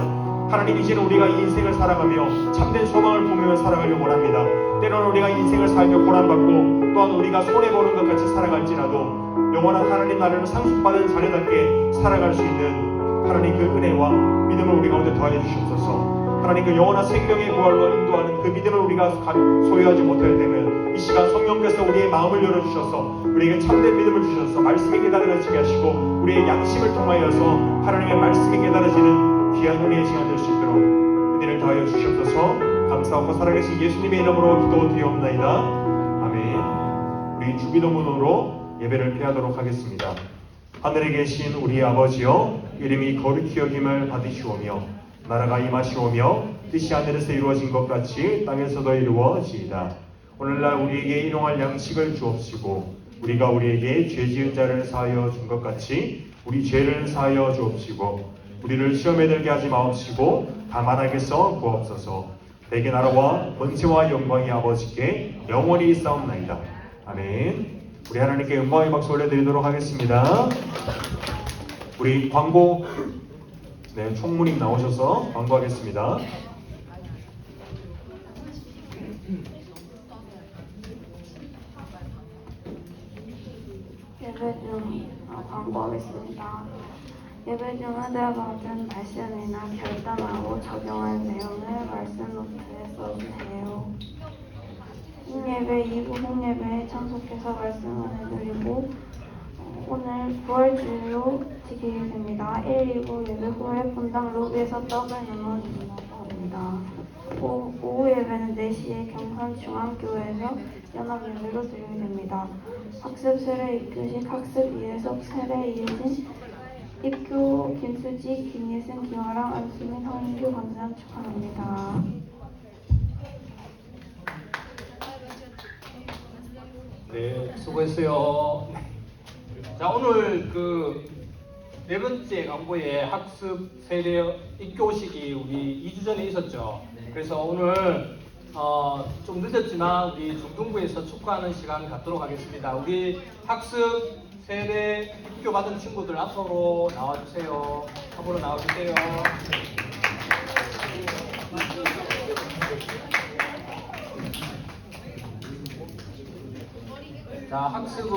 하나님, 이제는 우리가 이 인생을 살아가며 참된 소망을 보며 살아가려고 원합니다. 때로는 우리가 인생을 살며 고난받고 또한 우리가 손해보는 것 같이 살아갈지라도 영원한 하나님 나라를 상속받은 자녀답게 살아갈 수 있는 하나님 그 은혜와 믿음을 우리 가운데 더하여 주시옵소서. 하나님, 그 영원한 생명의 부활로 인도하는 그 믿음을 우리가 소유하지 못할 때는 이 시간 성령께서 우리의 마음을 열어주셔서 우리에게 참된 믿음을 주셔서 말씀이 깨달아지게 하시고 우리의 양심을 통하여서 하나님의 말씀이 깨달아지는 귀한 은혜의 시간 될 수 있도록 은혜를 더하여 주시옵소서. 감사하고 살아계신 예수님의 이름으로 기도드리옵나이다. 아멘. 우리 주기도문으로 예배를 피하도록 하겠습니다. 하늘에 계신 우리 아버지여, 이름이 거룩히 여김을 받으시오며 나라가 임하시오며 뜻이 하늘에서 이루어진 것 같이 땅에서도 이루어지이다. 오늘날 우리에게 일용할 양식을 주옵시고 우리가 우리에게 죄 지은 자를 사하여 준 것 같이 우리 죄를 사하여 주옵시고 우리를 시험에 들게 하지 마옵시고 다만 악에서 구하옵소서. 내게 나라와 권세와 영광이 아버지께 영원히 있사옵나이다. 아멘. 우리 하나님께 영광의 박수 올려드리도록 하겠습니다. 우리 광고 총무님 나오셔서 광고하겠습니다. 예배 중 광고하겠습니다. 예배 중 하다 받은 말씀이나 결단하고 적용할 내용을 말씀 노트에 써주세요. 흰예배 2부 홍예배에 참석해서 말씀을 해드리고 오늘 부활주일로 지키겠습니다. 1, 2부 예배 후에 분당 로비에서 떡을 나눠준다고 합니다. 오후 예배는 4시에 경산중앙교회에서 연합 예배로 드리게 됩니다. 학습 세례 입교식 학습 이해석 세례 이해진 입교 김수지 김예승 김아랑 안수민 허인규 감사함 축하합니다. 네, 수고했어요. 자, 오늘 네 번째 광고에 학습 세례 입교식이 우리 2주 전에 있었죠. 그래서 오늘 좀 늦었지만 우리 중등부에서 축하하는 시간 갖도록 하겠습니다. 우리 학습 세례 입교 받은 친구들 앞으로 나와주세요. 앞으로 나와주세요. 자, 학습은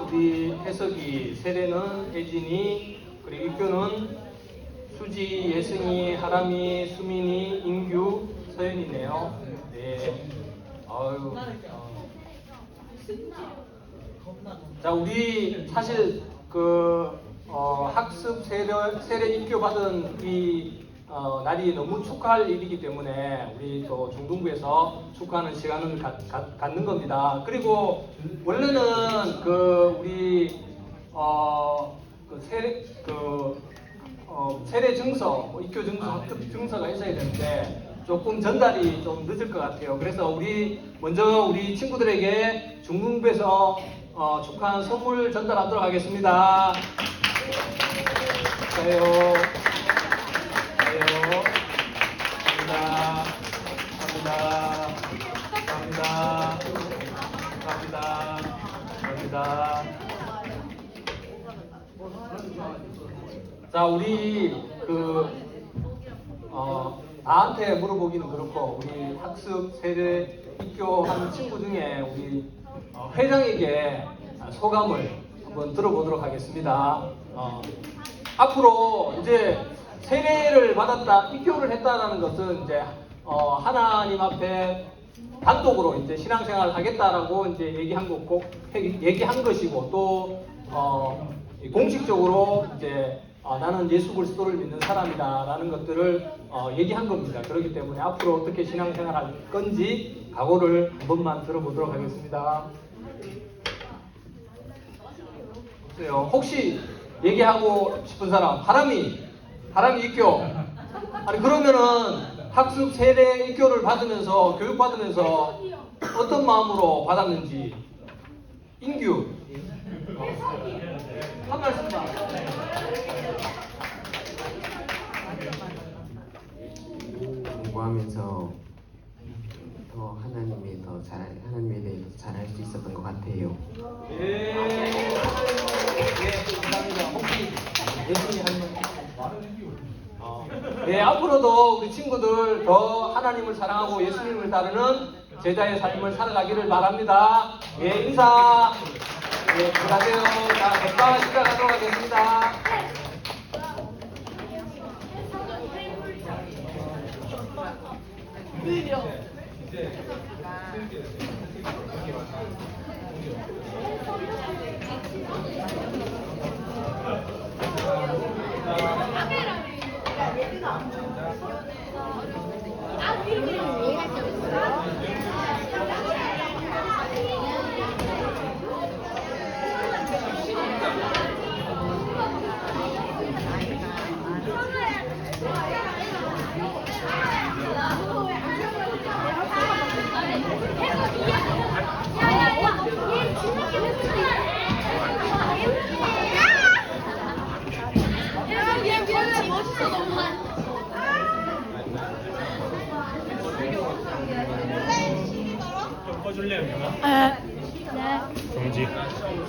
우리 해석이, 세례는 혜진이, 그리고 입교는 수지, 예승이, 하람이, 수민이, 인규, 서연이네요. 네. 아유. 자, 우리 사실 학습 세례 입교 받은 이 날이 너무 축하할 일이기 때문에 우리 또 중등부에서 축하하는 시간을 갖는 겁니다. 그리고 원래는 우리 세례 증서, 입교 증서, 학급 증서가 있어야 되는데 조금 전달이 좀 늦을 것 같아요. 그래서 먼저 우리 친구들에게 중등부에서 축하하는 선물 전달하도록 하겠습니다. 가요. 감사합니다. 자, 우리 나한테 물어보기는 그렇고 우리 학습 세례 입교한 친구 중에 우리 회장에게 소감을 한번 들어보도록 하겠습니다. 앞으로 이제 세례를 받았다, 입교를 했다라는 것은 이제 하나님 앞에 단독으로 이제 신앙생활을 하겠다라고 이제 얘기한 것이고 또 공식적으로 이제 나는 예수 그리스도를 믿는 사람이다라는 것들을 얘기한 겁니다. 그렇기 때문에 앞으로 어떻게 신앙생활할 건지 각오를 한 번만 들어보도록 하겠습니다. 혹시 얘기하고 싶은 사람? 하람이 입교. 아니 그러면은 학습 세례 입교를 받으면서 교육받으면서 어떤 마음으로 받았는지 인규 한 말씀만. 공부하면서 하나님에 대해서 잘할 수 있었던 것 같아요. 예, 감사합니다. 혹시 예수님 한 번. 네, 앞으로도 우리 친구들 더 하나님을 사랑하고 예수님을 따르는 제자의 삶을 살아가기를 바랍니다. 예, 인사. 예, 들어가세요. 자, 백방 시작하도록 하겠습니다. 아, 정지.